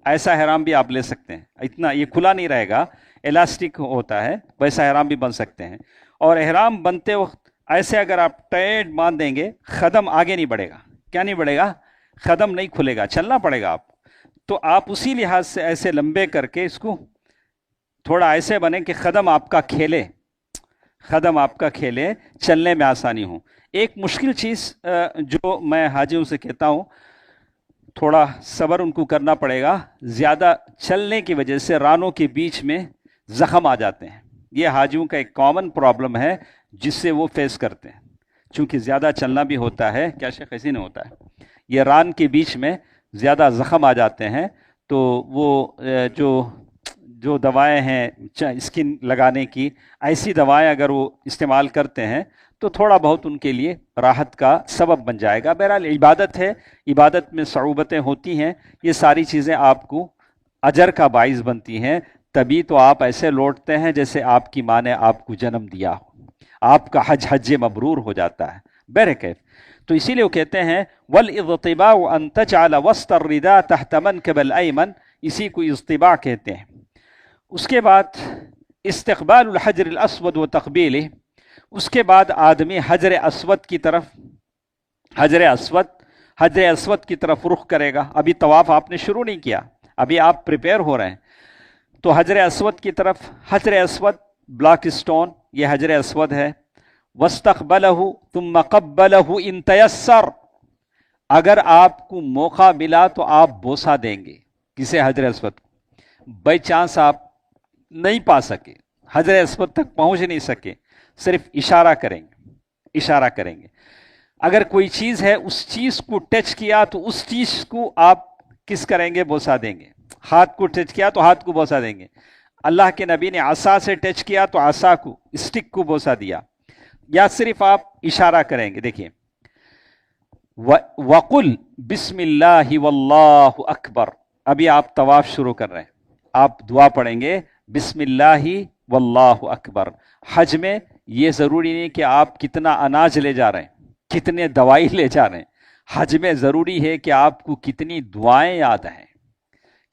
ایسا احرام بھی آپ لے سکتے ہیں، اتنا یہ کھلا نہیں رہے گا، الاسٹک ہوتا ہے، ویسا احرام بھی بن سکتے ہیں. اور احرام بنتے وقت ایسے اگر آپ ٹائٹ باندھ دیں گے، قدم آگے نہیں بڑھے گا. کیا نہیں بڑھے گا؟ قدم نہیں کھلے گا، چلنا پڑے گا آپ. تو آپ اسی لحاظ سے ایسے لمبے کر کے اس کو تھوڑا ایسے بنے کہ قدم آپ کا کھیلے، چلنے میں آسانی ہو. ایک مشکل چیز جو میں حاجیوں سے کہتا ہوں، تھوڑا صبر ان کو کرنا پڑے گا. زیادہ چلنے کی وجہ سے رانوں کے بیچ میں زخم آ جاتے ہیں. یہ حاجیوں کا ایک کامن پرابلم ہے جس سے وہ فیس کرتے ہیں، چونکہ زیادہ چلنا بھی ہوتا ہے. کیا شیخ ایسی نہیں ہوتا ہے؟ یہ ران کے بیچ میں زیادہ زخم آ جاتے ہیں، تو وہ جو دوائیں ہیں اسکن لگانے کی، ایسی دوائیں اگر وہ استعمال کرتے ہیں تو تھوڑا بہت ان کے لیے راحت کا سبب بن جائے گا. بہرحال عبادت ہے، عبادت میں صعوبتیں ہوتی ہیں، یہ ساری چیزیں آپ کو اجر کا باعث بنتی ہیں. تبھی تو آپ ایسے لوٹتے ہیں جیسے آپ کی ماں نے آپ کو جنم دیا ہو، آپ کا حج مبرور ہو جاتا ہے. بہرکیف تو اسی لیے وہ کہتے ہیں والاضطباع ان تجعل وسط الرداء تحت منكب الایمن، اسی کو اضطباع کہتے ہیں. اس کے بعد استقبال الحجر الاسود و تقبیلہ، اس کے بعد آدمی حجر اسود کی طرف رخ کرے گا. ابھی طواف آپ نے شروع نہیں کیا، ابھی آپ پریپیئر ہو رہے ہیں. تو حجر اسود کی طرف، حجر اسود بلاک اسٹون، یہ حجر اسود ہے. واستقبلہ ثم قبلہ ان تیسر، اگر آپ کو موقع ملا تو آپ بوسہ دیں گے کسے؟ حجر اسود کو. بائی چانس آپ نہیں پا سکے، حجر اسود تک پہنچ نہیں سکے، صرف اشارہ کریں گے. اگر کوئی چیز ہے، اس چیز کو ٹچ کیا تو اس چیز کو آپ کس کریں گے؟ بوسہ دیں گے. ہاتھ کو ٹچ کیا تو ہاتھ کو بوسہ دیں گے. اللہ کے نبی نے عصا سے ٹچ کیا تو عصا کو، اسٹک کو بوسہ دیا. یا صرف آپ اشارہ کریں گے. دیکھیں، وَقُلْ بِسْمِ اللَّهِ وَاللَّهُ أَكْبَرُ، ابھی آپ طواف شروع کر رہے ہیں، آپ دعا پڑھیں گے بسم اللہ واللہ اکبر۔ حج میں یہ ضروری نہیں کہ آپ کتنا اناج لے جا رہے ہیں، کتنے دوائی لے جا رہے ہیں، حج میں ضروری ہے کہ آپ کو کتنی دعائیں یاد ہیں،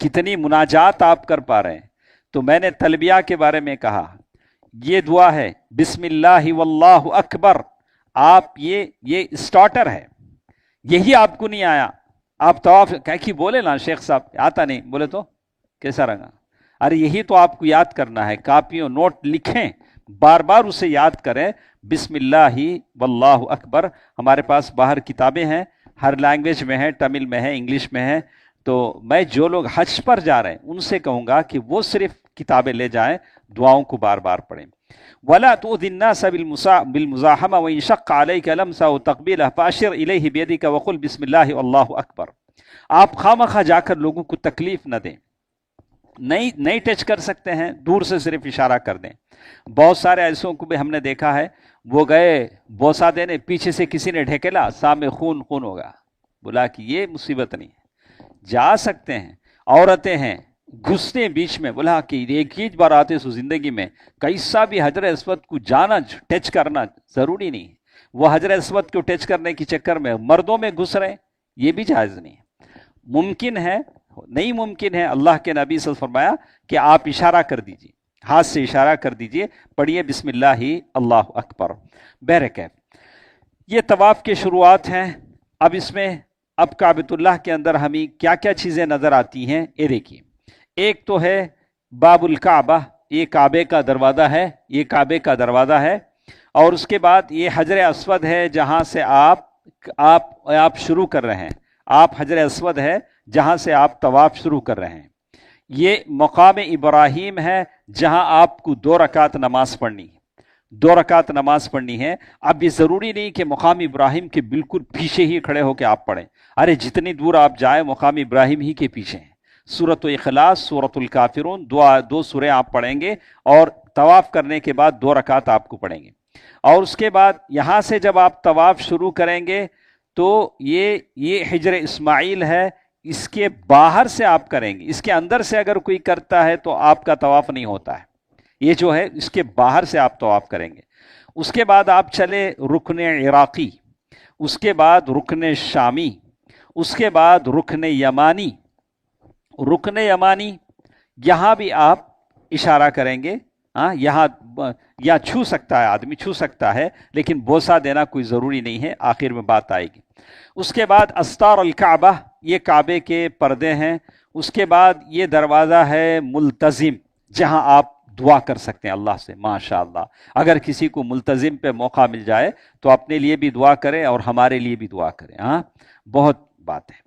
کتنی مناجات آپ کر پا رہے ہیں۔ تو میں نے تلبیہ کے بارے میں کہا، یہ دعا ہے بسم اللہ واللہ اکبر، آپ یہ اسٹارٹر ہے، یہی آپ کو نہیں آیا، آپ طواف کہ بولے نا شیخ صاحب آتا نہیں، بولے تو کیسا رہا؟ ارے یہی تو آپ کو یاد کرنا ہے، کاپیوں نوٹ لکھیں، بار بار اسے یاد کریں، بسم اللہ واللہ اکبر۔ ہمارے پاس باہر کتابیں ہیں، ہر لینگویج میں ہے، تمل میں ہے، انگلش میں ہے، تو میں جو لوگ حج پر جا رہے ہیں ان سے کہوں گا کہ وہ صرف کتابیں لے جائیں، دعاؤں کو بار بار پڑھیں۔ وَلَا تُؤْذِ النَّاسَ بِالْمُزَاحَمَةِ وَإِنْ شَقَّ عَلَيْكَ لَمْسَهُ وَتَقْبِيلَهُ فَأَشِرْ إِلَيْهِ بِيَدِكَ وَقُلْ بِسْمِ اللَّهِ وَاللَّهُ أَكْبَرُ۔ آپ خامخواہ جا کر لوگوں کو تکلیف نہ دیں، نہیں ٹچ کر سکتے ہیں، دور سے صرف اشارہ کر دیں۔ بہت سارے ایسوں کو بھی ہم نے دیکھا ہے، وہ گئے بوسہ دینے، پیچھے سے کسی نے ڈھکیلا، سامنے خون ہوگا، بولا کہ یہ مصیبت نہیں ہے، جا سکتے ہیں۔ عورتیں ہیں گھستے بیچ میں، بولا کہ ایک ہی بار آتے سو زندگی میں، کیسا بھی حجر اسود کو جانا ٹچ کرنا ضروری نہیں ہے، وہ حجر اسود کو ٹچ کرنے کے چکر میں مردوں میں گھس رہے، یہ بھی جائز نہیں ہے۔ ممکن ہے، نہیں ممکن ہے، اللہ کے نبی صلی اللہ علیہ وسلم فرمایا کہ آپ اشارہ کر دیجئے، ہاتھ سے اشارہ کر دیجئے، پڑھیے بسم اللہ اللہ اکبر۔ بہرکیف یہ طواف کے شروعات ہیں۔ اب اس میں اب کعبۃ اللہ کے اندر ہمیں کیا کیا چیزیں نظر آتی ہیں، یہ دیکھیے۔ ایک تو ہے باب الکعبہ، یہ کعبے کا دروازہ ہے، یہ کعبے کا دروازہ ہے، اور اس کے بعد یہ حجر اسود ہے جہاں سے آپ شروع کر رہے ہیں، آپ حجر اسود ہے جہاں سے آپ طواف شروع کر رہے ہیں۔ یہ مقام ابراہیم ہے جہاں آپ کو 2 رکعت نماز پڑھنی ہے، 2 رکعت نماز پڑھنی ہے۔ اب یہ ضروری نہیں کہ مقام ابراہیم کے بالکل پیچھے ہی کھڑے ہو کے آپ پڑھیں، ارے جتنی دور آپ جائیں مقام ابراہیم ہی کے پیچھے ہیں۔ سورۃ اخلاص، سورۃ الکافرون، 2 سوریں آپ پڑھیں گے، اور طواف کرنے کے بعد 2 رکعت آپ کو پڑھیں گے۔ اور اس کے بعد یہاں سے جب آپ طواف شروع کریں گے تو یہ حجر اسماعیل ہے، اس کے باہر سے آپ کریں گے، اس کے اندر سے اگر کوئی کرتا ہے تو آپ کا طواف نہیں ہوتا ہے، یہ جو ہے اس کے باہر سے آپ طواف کریں گے۔ اس کے بعد آپ چلے رکن عراقی، اس کے بعد رکن شامی، اس کے بعد رکن یمانی۔ رکن یمانی یہاں بھی آپ اشارہ کریں گے، یہاں چھو سکتا ہے، آدمی چھو سکتا ہے، لیکن بوسہ دینا کوئی ضروری نہیں ہے، آخر میں بات آئے گی۔ اس کے بعد استار الکعبہ، یہ کعبے کے پردے ہیں۔ اس کے بعد یہ دروازہ ہے ملتزم، جہاں آپ دعا کر سکتے ہیں اللہ سے، ماشاءاللہ۔ اگر کسی کو ملتزم پہ موقع مل جائے تو اپنے لیے بھی دعا کرے اور ہمارے لیے بھی دعا کرے، بہت بات ہے۔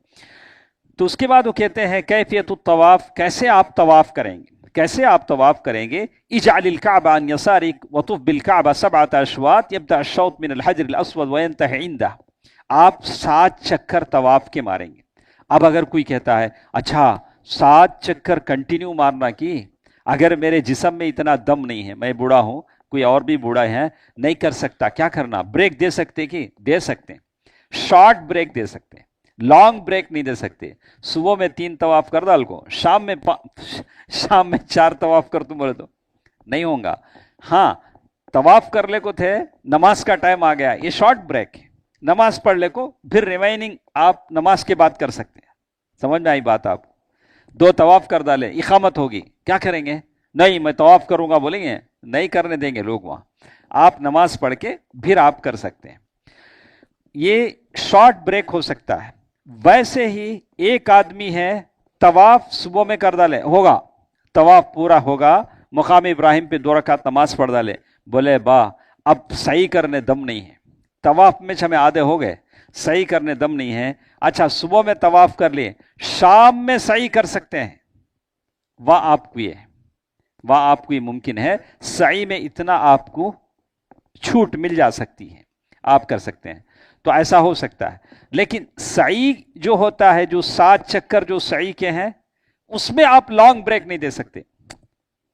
تو اس کے بعد وہ کہتے ہیں کیفیت الطواف، کیسے آپ طواف کریں گے، کیسے آپ طواف کریں گے۔ اجعل الكعبة عن يسارك وطف بالكعبة 7 أشواط يبدأ الشوط من الحجر الأسود وينتهي عنده۔ آپ 7 چکر طواف کے ماریں گے۔ اب اگر کوئی کہتا ہے اچھا 7 چکر کنٹینیو مارنا کی، اگر میرے جسم میں اتنا دم نہیں ہے، میں بوڑھا ہوں، کوئی اور بھی بوڑھا ہے، نہیں کر سکتا، کیا کرنا؟ بریک دے سکتے کہ دے سکتے ہیں، شارٹ بریک دے سکتے ہیں، لانگ بریک نہیں دے سکتے۔ صبح میں 3 طواف کر ڈال کو، شام میں 4 طواف کر، تم بولے تو نہیں ہوگا۔ ہاں طواف کر لے کو تھے، نماز کا ٹائم آ گیا، یہ شارٹ بریک ہے، نماز پڑھ لے کو، پھر ریمائننگ آپ نماز کے بعد کر سکتے ہیں۔ سمجھ میں آئی بات؟ آپ 2 طواف کر ڈالے، اقامت ہوگی، کیا کریں گے؟ نہیں میں طواف کروں گا بولیں گے، نہیں کرنے دیں گے لوگ وہاں، آپ نماز پڑھ کے پھر آپ کر سکتے ہیں۔ یہ شارٹ بریک ہو سکتا ہے۔ ویسے ہی ایک آدمی ہے طواف صبح میں کر ڈالے، ہوگا طواف پورا ہوگا، مقام ابراہیم پہ 2 رکعت نماز پڑھ ڈالے، بولے اب صحیح کرنے دم نہیں ہے، طواف میں ہمیں آدھے ہو گئے، صحیح کرنے دم نہیں ہے۔ اچھا صبح میں طواف کر لیے، شام میں صحیح کر سکتے ہیں، وہاں آپ کو یہ ممکن ہے، صحیح میں اتنا آپ کو چھوٹ مل جا سکتی ہے، آپ کر سکتے ہیں، تو ایسا ہو سکتا ہے۔ لیکن سعی جو ہوتا ہے، جو 7 چکر جو سعی کے ہیں، اس میں آپ لانگ بریک نہیں دے سکتے،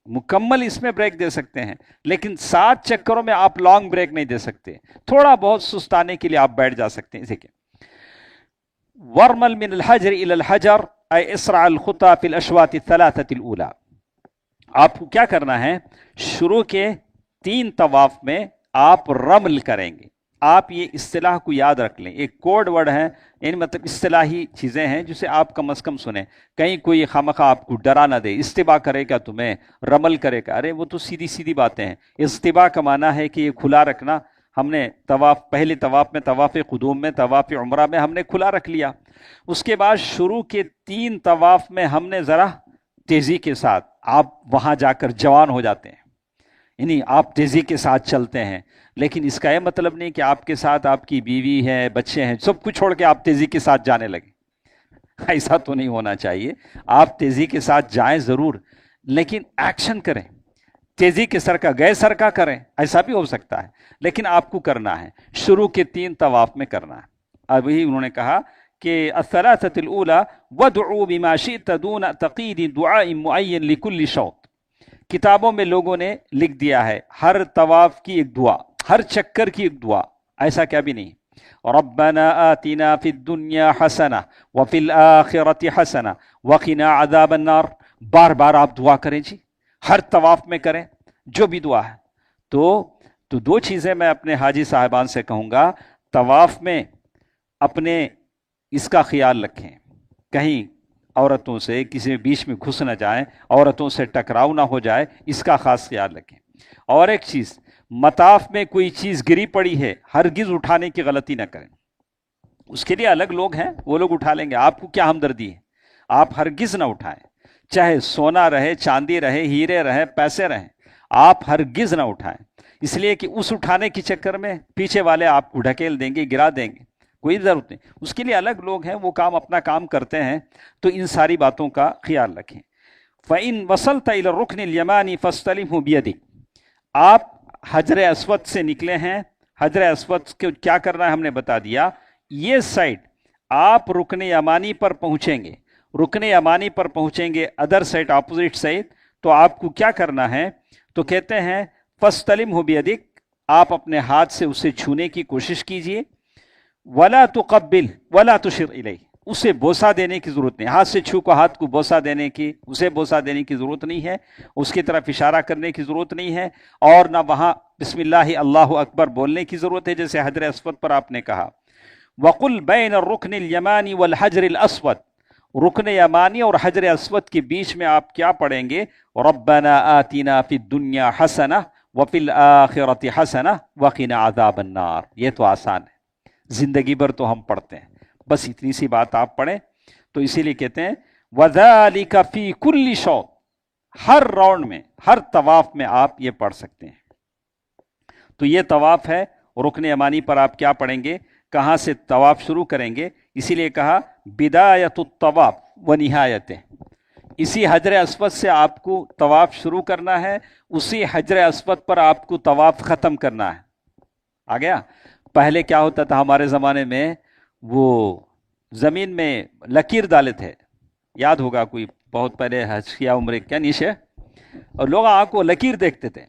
مکمل اس میں بریک دے سکتے ہیں، لیکن 7 چکروں میں آپ لانگ بریک نہیں دے سکتے، تھوڑا بہت سستانے کے لیے آپ بیٹھ جا سکتے ہیں۔ دیکھیں ورمل من الحجر الى الحجر، اسرع الخطا فی الاشواط الثلاثۃ الاولى، آپ کو کیا کرنا ہے، شروع کے 3 طواف میں آپ رمل کریں گے. آپ یہ اصطلاح کو یاد رکھ لیں، ایک کوڈ ورڈ ہے، یعنی مطلب اصطلاحی چیزیں ہیں جسے آپ کم از کم سنیں، کہیں کوئی خامخواہ آپ کو ڈرا نہ دے. استباع کرے گا تمہیں، رمل کرے گا، ارے وہ تو سیدھی سیدھی باتیں ہیں. استباع کا معنی ہے کہ یہ کھلا رکھنا. ہم نے پہلے طواف میں، طواف قدوم میں، طواف عمرہ میں ہم نے کھلا رکھ لیا. اس کے بعد شروع کے 3 طواف میں ہم نے ذرا تیزی کے ساتھ، آپ وہاں جا کر جوان ہو جاتے ہیں، یعنی آپ تیزی کے ساتھ چلتے ہیں. لیکن اس کا یہ مطلب نہیں کہ آپ کے ساتھ آپ کی بیوی ہے، بچے ہیں، سب کچھ چھوڑ کے آپ تیزی کے ساتھ جانے لگے. ایسا تو نہیں ہونا چاہیے. آپ تیزی کے ساتھ جائیں ضرور، لیکن ایکشن کریں. تیزی کے سر کا گئے سر کا کریں، ایسا بھی ہو سکتا ہے، لیکن آپ کو کرنا ہے شروع کے 3 طواف میں کرنا ہے. ابھی انہوں نے کہا کہ الثلاثۃ الاولى وادعوا بما شئت دون تقید دعاء معین لكل شوط. کتابوں میں لوگوں نے لکھ دیا ہے ہر طواف کی ایک دعا، ہر چکر کی ایک دعا، ایسا کیا بھی نہیں. ربنا آتنا فی الدنیا حسنہ وفی الآخرۃ حسنہ وقنا عذاب النار. بار بار آپ دعا کریں جی، ہر طواف میں کریں جو بھی دعا ہے. تو 2 چیزیں میں اپنے حاجی صاحبان سے کہوں گا، طواف میں اپنے اس کا خیال رکھیں، کہیں عورتوں سے کسی بیچ میں گھس نہ جائیں، عورتوں سے ٹکراؤ نہ ہو جائے، اس کا خاص خیال رکھیں. اور ایک چیز، مطاف میں کوئی چیز گری پڑی ہے ہرگز اٹھانے کی غلطی نہ کریں. اس کے لیے الگ لوگ ہیں، وہ لوگ اٹھا لیں گے، آپ کو کیا ہمدردی ہے. آپ ہرگز نہ اٹھائیں، چاہے سونا رہے، چاندی رہے، ہیرے رہے، پیسے رہیں، آپ ہرگز نہ اٹھائیں. اس لیے کہ اس اٹھانے کے چکر میں پیچھے والے آپ کو ڈھکیل دیں گے، گرا دیں گے، کوئی ضرورت نہیں. اس کے لیے الگ لوگ ہیں، وہ کام اپنا کام کرتے ہیں. تو ان ساری باتوں کا خیال رکھیں. فَإِن وَصَلْتَ إِلَى الرُّكْنِ الْيَمَانِ فَاسْتَلِمْهُ بِيَدِكَ. آپ حجر اسود سے نکلے ہیں. حجر اسود کو کیا کرنا ہے ہم نے بتا دیا. یہ سائڈ آپ رکن یمانی پر پہنچیں گے، رکن یمانی پر پہنچیں گے، ادر سائڈ، اپوزٹ سائڈ. تو آپ کو کیا کرنا ہے، تو کہتے ہیں فَاسْتَلِمْهُ بِيَدِكَ، آپ اپنے ہاتھ سے اسے چھونے کی کوشش کیجئے. وَلَا تُقَبِّلْ وَلَا تُشِرْ إِلَيْهِ، اسے بوسہ دینے کی ضرورت نہیں. ہاتھ سے چھو کو ہاتھ کو بوسہ دینے کی، اسے بوسہ دینے کی ضرورت نہیں ہے، اس کی طرف اشارہ کرنے کی ضرورت نہیں ہے، اور نہ وہاں بسم اللہ اللہ اکبر بولنے کی ضرورت ہے جیسے حجر اسود پر آپ نے کہا. وَقُلْ بَيْنَ الرُّكْنِ الْيَمَانِ وَالْحَجْرِ الْأَسْوَدِ، رکن یمانی اور حجر اسود کے بیچ میں آپ کیا پڑھیں گے، ربنا آتنا فی الدنیا حسنہ وفی الآخرۃ حسنہ وقنا عذاب النار. یہ تو آسان ہے، زندگی بھر تو ہم پڑھتے ہیں، بس اتنی سی بات آپ پڑھیں. تو اسی لیے کہتے ہیں وَذَلِكَ فِي كُلِّ شَوْطٍ، ہر راؤنڈ میں، ہر طواف میں آپ یہ پڑھ سکتے ہیں. تو یہ طواف ہے، رکن یمانی پر آپ کیا پڑھیں گے، کہاں سے طواف شروع کریں گے. اسی لیے کہا بدایت الطواف و نہایت، اسی حجر اسود سے آپ کو طواف شروع کرنا ہے، اسی حجر اسود پر آپ کو طواف ختم کرنا ہے. آ گیا. پہلے کیا ہوتا تھا ہمارے زمانے میں، وہ زمین میں لکیر ڈالے تھے، یاد ہوگا کوئی بہت پہلے حج کیا عمرے کیا نیچے، اور لوگ آنکھ کو لکیر دیکھتے تھے.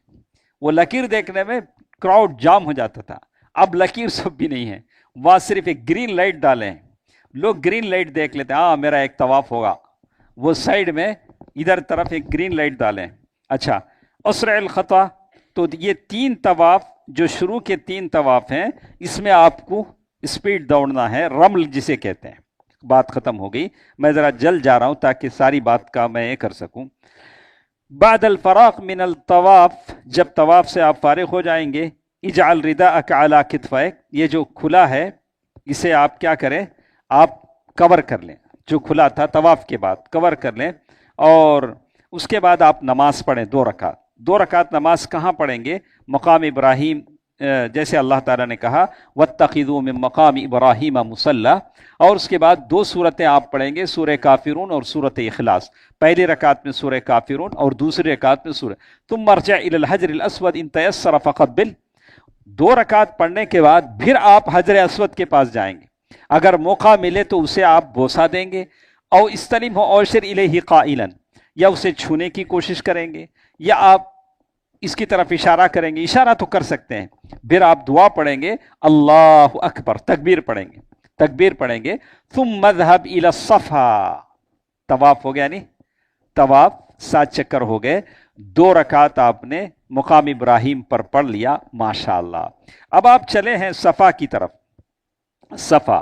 وہ لکیر دیکھنے میں کراؤڈ جام ہو جاتا تھا. اب لکیر سب بھی نہیں ہے، وہاں صرف ایک گرین لائٹ ڈالیں، لوگ گرین لائٹ دیکھ لیتے ہیں، ہاں میرا ایک طواف ہوگا. وہ سائڈ میں ادھر طرف ایک گرین لائٹ ڈالیں. اچھا، اسرع الخطا. تو یہ 3 طواف جو شروع کے 3 طواف ہیں، اس میں آپ کو اسپیڈ دوڑنا ہے، رمل جسے کہتے ہیں. بات ختم ہو گئی، میں ذرا جلد جا رہا ہوں تاکہ ساری بات کا میں یہ کر سکوں. بعد الفراغ من الطواف، جب طواف سے آپ فارغ ہو جائیں گے، اجعل رداءک علی کتفیک، یہ جو کھلا ہے اسے آپ کیا کریں، آپ کور کر لیں. جو کھلا تھا طواف کے بعد کور کر لیں، اور اس کے بعد آپ نماز پڑھیں 2 رکعت. 2 رکعت نماز کہاں پڑھیں گے، مقام ابراہیم، جیسے اللہ تعالیٰ نے کہا وَاتَّخِذُوا مِن مَقَامِ إِبْرَاهِيمَ مُصَلًّى. اور اس کے بعد 2 سورتیں آپ پڑھیں گے، سورہ کافرون اور سورۃ اخلاص. پہلی رکعت میں سورہ کافرون اور دوسری رکعت میں سورہ ثُمَّ ارْجِعْ إِلَى الْحَجْرِ الْأَسْوَدِ إِن تَيَسَّرَ فَقَبِّلْ. 2 رکعت پڑھنے کے بعد پھر آپ حجر اسود کے پاس جائیں گے. اگر موقع ملے تو اسے آپ بوسہ دیں گے، او استلمہ اوشر الیہ قائلا، یا اسے چھونے کی کوشش کریں گے، یا آپ اس کی طرف اشارہ کریں گے. اشارہ تو کر سکتے ہیں. پھر آپ دعا پڑھیں گے، اللہ اکبر، تکبیر پڑھیں گے، تکبیر پڑھیں گے. ثم اذهب الى الصفا، طواف ہو گیا نہیں، طواف 7 چکر ہو گئے، 2 رکعت آپ نے مقام ابراہیم پر پڑھ لیا، ماشاءاللہ۔ اب آپ چلے ہیں صفا کی طرف، صفا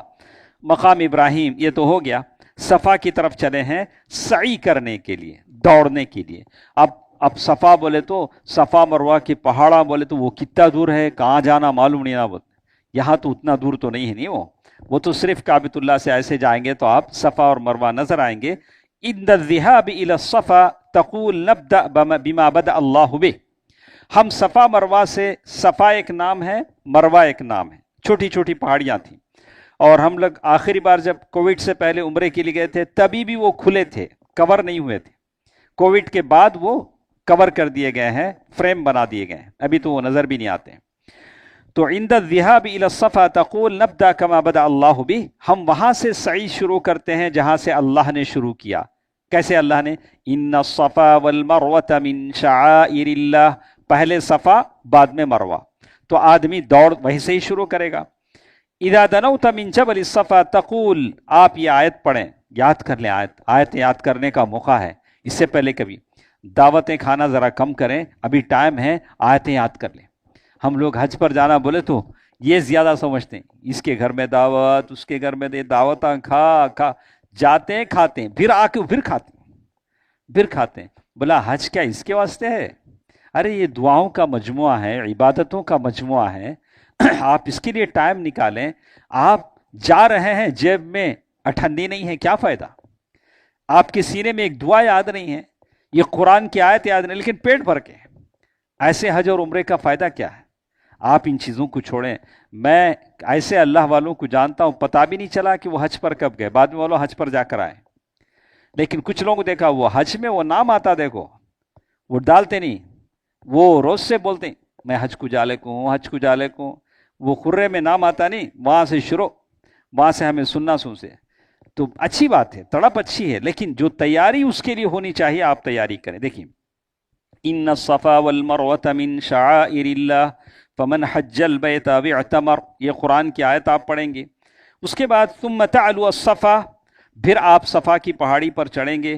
مقام ابراہیم یہ تو ہو گیا، صفا کی طرف چلے ہیں سعی کرنے کے لیے، دوڑنے کے لیے۔ اب صفا بولے تو صفا مروہ کے پہاڑا بولے تو وہ کتنا دور ہے، کہاں جانا معلوم نہیں نا، یہاں تو اتنا دور تو نہیں ہے، نہیں وہ تو صرف کعبۃ اللہ سے ایسے جائیں گے تو آپ صفا اور مروہ نظر آئیں گے۔ عند الذهاب الى الصفا تقول نبدا بما بدا اللہ به، ہم صفا مروہ سے، صفا ایک نام ہے، مروہ ایک نام ہے، چھوٹی چھوٹی پہاڑیاں تھیں، اور ہم لوگ آخری بار جب کووڈ سے پہلے عمرے کے لیے گئے تھے تبھی بھی وہ کھلے تھے، کور نہیں ہوئے تھے، کووڈ کے بعد وہ کور کر دیے گئے ہیں، فریم بنا دیے گئے ہیں، ابھی تو وہ نظر بھی نہیں آتے ہیں۔ تو عند الذهاب الى الصفا تقول نبدا كما بدا اللہ به، ہم وہاں سے سعی شروع کرتے ہیں جہاں سے اللہ نے شروع کیا۔ کیسے اللہ نے؟ ان الصفا والمروة من شعائر اللہ، پہلے صفا بعد میں مروہ، تو آدمی دوڑ وہیں سے ہی شروع کرے گا۔ اذا دنوت من جبل الصفا تقول، آپ یہ آیت پڑھیں، یاد کر لیں، آیت یاد کرنے کا موقع ہے، اس سے پہلے کبھی دعوتیں کھانا ذرا کم کریں، ابھی ٹائم ہے، آیتیں یاد کر لیں۔ ہم لوگ حج پر جانا بولے تو یہ زیادہ سمجھتے ہیں، اس کے گھر میں دعوت، اس کے گھر میں دعوتاں کھا جاتے ہیں، کھاتے ہیں، پھر آ کے پھر کھاتے ہیں۔ بولا حج کیا اس کے واسطے ہے؟ ارے یہ دعاؤں کا مجموعہ ہے، عبادتوں کا مجموعہ ہے، آپ اس کے لیے ٹائم نکالیں۔ آپ جا رہے ہیں، جیب میں اٹھنی نہیں ہے، کیا فائدہ؟ آپ کے سینے میں ایک دعا یاد نہیں ہے، یہ قرآن کی آیت یاد نہیں، لیکن پیٹ بھر کے، ایسے حج اور عمرے کا فائدہ کیا ہے؟ آپ ان چیزوں کو چھوڑیں۔ میں ایسے اللہ والوں کو جانتا ہوں، پتہ بھی نہیں چلا کہ وہ حج پر کب گئے، بعد میں وہ لوگ حج پر جا کر آئے، لیکن کچھ لوگوں کو دیکھا وہ حج میں وہ نام آتا، دیکھو وہ ڈالتے نہیں، وہ روز سے بولتے ہیں میں حج کو جالے کو ہوں، حج کو جالے کو ہوں، وہ خرے میں نام آتا نہیں، وہاں سے شروع، وہاں سے ہمیں سننا سے تو اچھی بات ہے، تڑپ اچھی ہے، لیکن جو تیاری اس کے لیے ہونی چاہیے آپ تیاری کریں۔ دیکھیں ان الصفا والمروة من شعائر اللہ فمن حج البیت او اعتمر، یہ قرآن کی آیت آپ پڑھیں گے۔ اس کے بعد ثم تعلو الصفا، پھر آپ صفا کی پہاڑی پر چڑھیں گے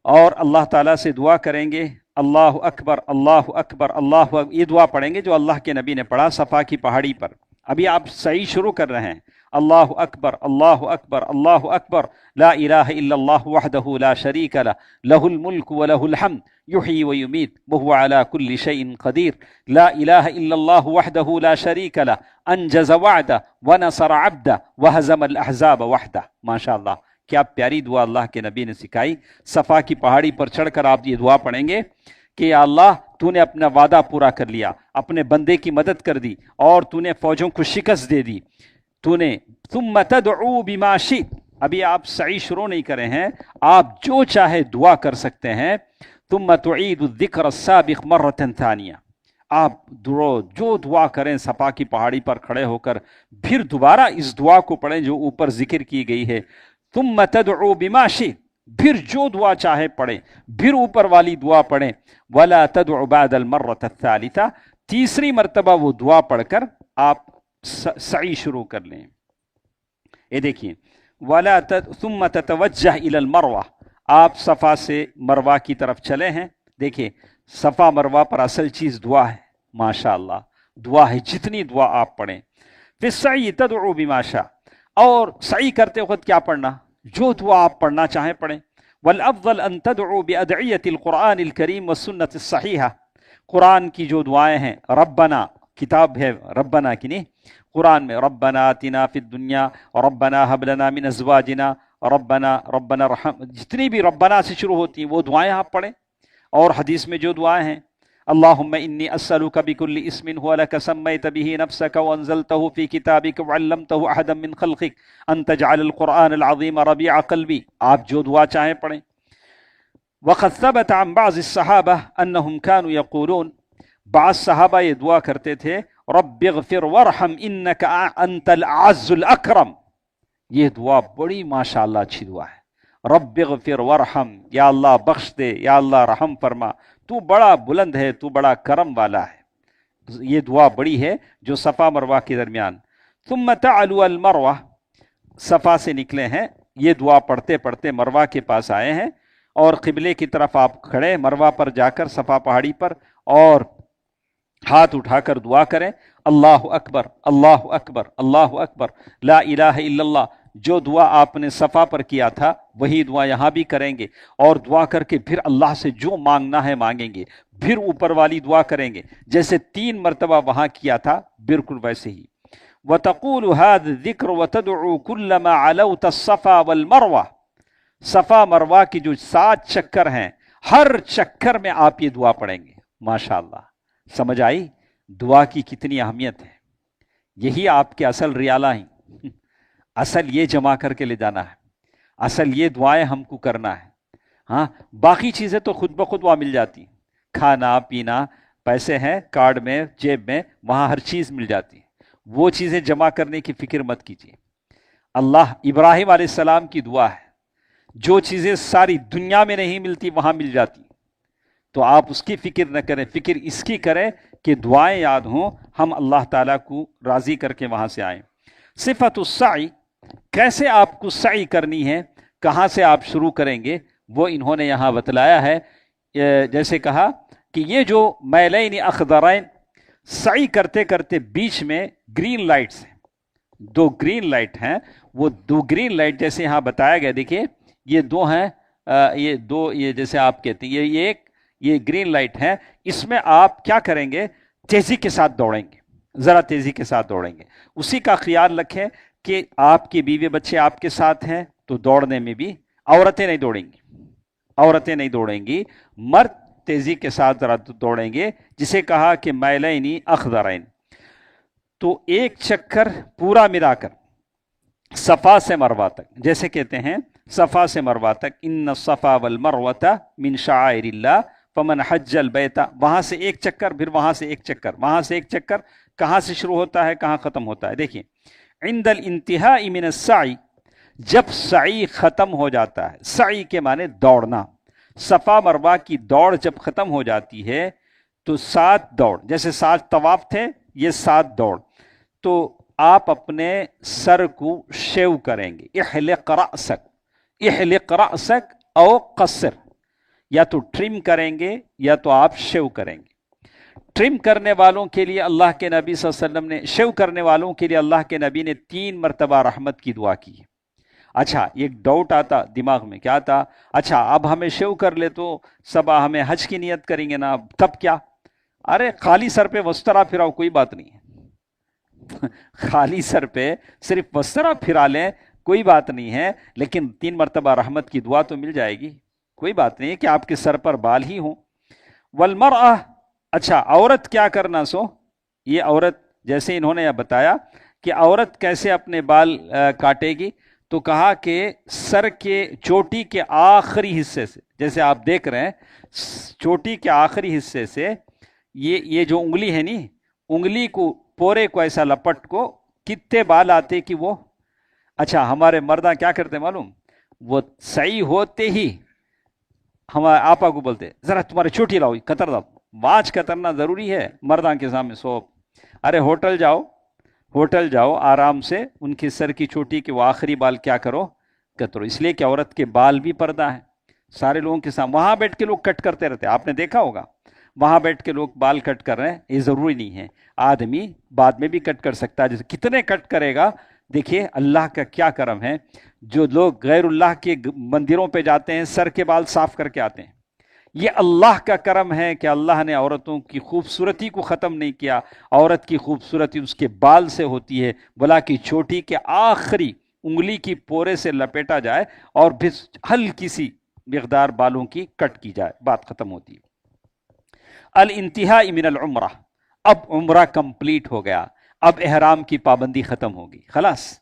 اور اللہ تعالیٰ سے دعا کریں گے، اللہ اکبر اللہ اکبر اللہ اکبر، یہ دعا پڑھیں گے جو اللہ کے نبی نے پڑھا صفا کی پہاڑی پر۔ ابھی آپ صحیح شروع کر رہے ہیں، اللہ اکبر اللہ اکبر اللہ اکبر، لا الہ الا اللہ وحدہ لا شریک لہ، لہ الملک ولہ الحمد یحیی ویمیت وہو علی کل شیء قدیر، لا الہ الا اللہ وحدہ لا شریک لہ، انجز وعدہ ونصر عبدہ وہزم الاحزاب وحدہ۔ ماشاءاللہ، کیا پیاری دعا اللہ کے نبی نے سکھائی۔ صفا کی پہاڑی پر چڑھ کر آپ یہ دعا پڑھیں گے کہ یا اللہ تو نے اپنا وعدہ پورا کر لیا، اپنے بندے کی مدد کر دی، اور تو نے فوجوں کو شکست دے دی، تو نے ثم تدعو بما شئت، ابھی آپ سعی شروع نہیں کرے ہیں، آپ جو چاہے دعا کر سکتے ہیں۔ ثم تعید الذکر السابق مرة ثانیہ، آپ جو دعا کریں صفا کی پہاڑی پر کھڑے ہو کر، پھر دوبارہ اس دعا کو پڑھیں جو اوپر ذکر کی گئی ہے، ثم تدعو بما شئت، پھر جو دعا چاہے پڑھیں، پھر اوپر والی دعا پڑھیں، ولا تدعو بعد المرة الثالثہ، تیسری مرتبہ وہ دعا پڑھ کر آپ سعی شروع کر لیں۔ یہ دیکھیں ثم تتوجہ الی المروہ، آپ صفا سے مروہ کی طرف چلے ہیں۔ دیکھیں صفا مروہ پر اصل چیز دعا ہے، ماشاءاللہ دعا ہے، جتنی دعا آپ پڑھیں۔ پھر سعی تدعو بما شاء، اور سعی کرتے وقت کیا پڑھنا؟ جو دعا آپ پڑھنا چاہیں پڑھیں۔ والافضل ان تدعو بادعیۃ القرآن الکریم والسنۃ الصحیحہ، قرآن کی جو دعائیں ہیں، ربنا کتاب ہے ربنا کی نہیں، قرآن میں ربنا آتنا فی الدنیا ربنا حب لنا من ازواجنا ربنا رحم، جتنی بھی ربنا سے شروع ہوتی ہیں وہ دعائیں آپ پڑھیں۔ اور حدیث میں جو دعائیں ہیں، اللہم انی اسألک بکل اسم هو لک سمیت به نفسک وانزلته فی کتابک وعلمته احدا من خلقک ان تجعل القرآن العظیم ربیع قلبی، آپ جو دعا چاہیں پڑھیں۔ وقد ثبت عن بعض الصحابہ انہم كانوا یقولون، بعض صحابہ یہ دعا کرتے تھے، رب اغفر وارحم انک انت العز الاکرم، یہ دعا بڑی ماشاءاللہ اچھی دعا ہے۔ رب اغفر وارحم، یا اللہ بخش دے، یا اللہ رحم فرما، تو بڑا بلند ہے، تو بڑا کرم والا ہے۔ یہ دعا بڑی ہے جو صفا مروہ کے درمیان۔ ثم تعلو المروہ، صفا سے نکلے ہیں یہ دعا پڑھتے پڑھتے مروا کے پاس آئے ہیں اور قبلے کی طرف آپ کھڑے مروا پر جا کر صفا پہاڑی پر اور ہاتھ اٹھا کر دعا کریں، اللہ اکبر اللہ اکبر اللہ اکبر لا الہ الا اللہ۔ جو دعا آپ نے صفا پر کیا تھا وہی دعا یہاں بھی کریں گے، اور دعا کر کے پھر اللہ سے جو مانگنا ہے مانگیں گے، پھر اوپر والی دعا کریں گے جیسے 3 مرتبہ وہاں کیا تھا بالکل ویسے ہی۔ وَتَقُولُ هَذَا الذِّكْرُ وَتَدْعُو كُلَّمَا عَلَوْتَ الصَّفَا وَالْمَرْوَةَ، صفا مروا کی جو 7 چکر ہیں ہر چکر میں آپ یہ دعا پڑھیں گے۔ ماشاءاللہ، سمجھ آئی دعا کی کتنی اہمیت ہے؟ یہی آپ کے اصل ریالہ ہیں، اصل یہ جمع کر کے لے جانا ہے، اصل یہ دعائیں ہم کو کرنا ہے۔ ہاں باقی چیزیں تو خود بخود وہاں مل جاتی، کھانا پینا، پیسے ہیں کارڈ میں جیب میں، وہاں ہر چیز مل جاتی ہے، وہ چیزیں جمع کرنے کی فکر مت کیجیے۔ اللہ ابراہیم علیہ السلام کی دعا ہے، جو چیزیں ساری دنیا میں نہیں ملتی وہاں مل جاتی، تو آپ اس کی فکر نہ کریں، فکر اس کی کریں کہ دعائیں یاد ہوں، ہم اللہ تعالیٰ کو راضی کر کے وہاں سے آئیں۔ صفت السعی، کیسے آپ کو سعی کرنی ہے، کہاں سے آپ شروع کریں گے، وہ انہوں نے یہاں بتلایا ہے۔ جیسے کہا کہ یہ جو میلین اخضرین، سعی کرتے کرتے بیچ میں گرین لائٹس ہیں، 2 گرین لائٹ ہیں، وہ 2 گرین لائٹ جیسے یہاں بتایا گیا، دیکھیے یہ 2 ہیں، یہ 2 یہ جیسے آپ کہتے ہیں یہ گرین لائٹ ہے، اس میں آپ کیا کریں گے، تیزی کے ساتھ دوڑیں گے، ذرا تیزی کے ساتھ دوڑیں گے۔ اسی کا خیال رکھیں کہ آپ کے بیوی بچے آپ کے ساتھ ہیں تو دوڑنے میں بھی عورتیں نہیں دوڑیں گی، عورتیں نہیں دوڑیں گی، مرد تیزی کے ساتھ ذرا دوڑیں گے، جسے کہا کہ میلین اخضرین۔ تو ایک چکر پورا ملا کر صفا سے مروا تک، جیسے کہتے ہیں صفا سے مروا تک، ان الصفا والمروۃ من شعائر اللہ فمن حج البیت، وہاں سے ایک چکر، پھر وہاں سے ایک چکر، وہاں سے ایک چکر، کہاں سے شروع ہوتا ہے کہاں ختم ہوتا ہے؟ دیکھیں عند الانتہاء من السعی، جب سعی ختم ہو جاتا ہے، سعی کے معنی دوڑنا، صفا مروا کی دوڑ جب ختم ہو جاتی ہے تو 7 دوڑ، جیسے 7 طواف تھے یہ 7 دوڑ، تو آپ اپنے سر کو شیو کریں گے، احلق رأسک، احلق رأسک او قصر، یا تو ٹرم کریں گے یا تو آپ شیو کریں گے۔ ٹرم کرنے والوں کے لیے اللہ کے نبی صلی اللہ علیہ وسلم نے، شیو کرنے والوں کے لیے اللہ کے نبی نے 3 مرتبہ رحمت کی دعا کی ہے۔ اچھا ایک ڈاؤٹ آتا دماغ میں، کیا آتا، اچھا اب ہمیں شیو کر لے تو سب ہمیں حج کی نیت کریں گے نا، تب کیا؟ ارے خالی سر پہ وسترا پھراؤ، کوئی بات نہیں ہے، خالی سر پہ صرف وسترا پھرا لیں کوئی بات نہیں ہے، لیکن 3 مرتبہ رحمت کی دعا تو مل جائے گی، کوئی بات نہیں ہے کہ آپ کے سر پر بال ہی ہوں۔ والمرأہ، اچھا عورت کیا کرنا، سو یہ عورت جیسے انہوں نے بتایا کہ عورت کیسے اپنے بال کاٹے گی، تو کہا کہ سر کے چوٹی کے آخری حصے سے، جیسے آپ دیکھ رہے ہیں چوٹی کے آخری حصے سے یہ جو انگلی ہے نی، انگلی کو پورے کو ایسا لپٹ کو کتنے بال آتے کہ وہ، اچھا ہمارے مردہ کیا کرتے معلوم، وہ صحیح ہوتے ہی ہمارے آپا کو بولتے ذرا تمہارے چوٹی لاؤ، قطر لاؤ، واچ کترنا ضروری ہے مردان کے سامنے سوپ۔ ارے ہوٹل جاؤ آرام سے، ان کی سر کی چوٹی کے وہ آخری بال کیا کرو، کترو، اس لیے کہ عورت کے بال بھی پردہ ہیں، سارے لوگوں کے سامنے وہاں بیٹھ کے لوگ کٹ کرتے رہتے، آپ نے دیکھا ہوگا وہاں بیٹھ کے لوگ بال کٹ کر رہے ہیں، یہ ضروری نہیں ہے، آدمی بعد میں بھی کٹ کر سکتا ہے، جیسے کتنے کٹ کرے گا۔ دیکھیے اللہ کا کیا کرم ہے، جو لوگ غیر اللہ کے مندروں پہ جاتے ہیں سر کے بال صاف کر کے آتے ہیں، یہ اللہ کا کرم ہے کہ اللہ نے عورتوں کی خوبصورتی کو ختم نہیں کیا، عورت کی خوبصورتی اس کے بال سے ہوتی ہے، بلا کی چوٹی کے آخری انگلی کی پورے سے لپیٹا جائے اور پھر ہلکی سی مقدار بالوں کی کٹ کی جائے، بات ختم ہوتی ہے۔ الانتہاء من العمرہ، اب عمرہ کمپلیٹ ہو گیا، اب احرام کی پابندی ختم ہوگی، خلاص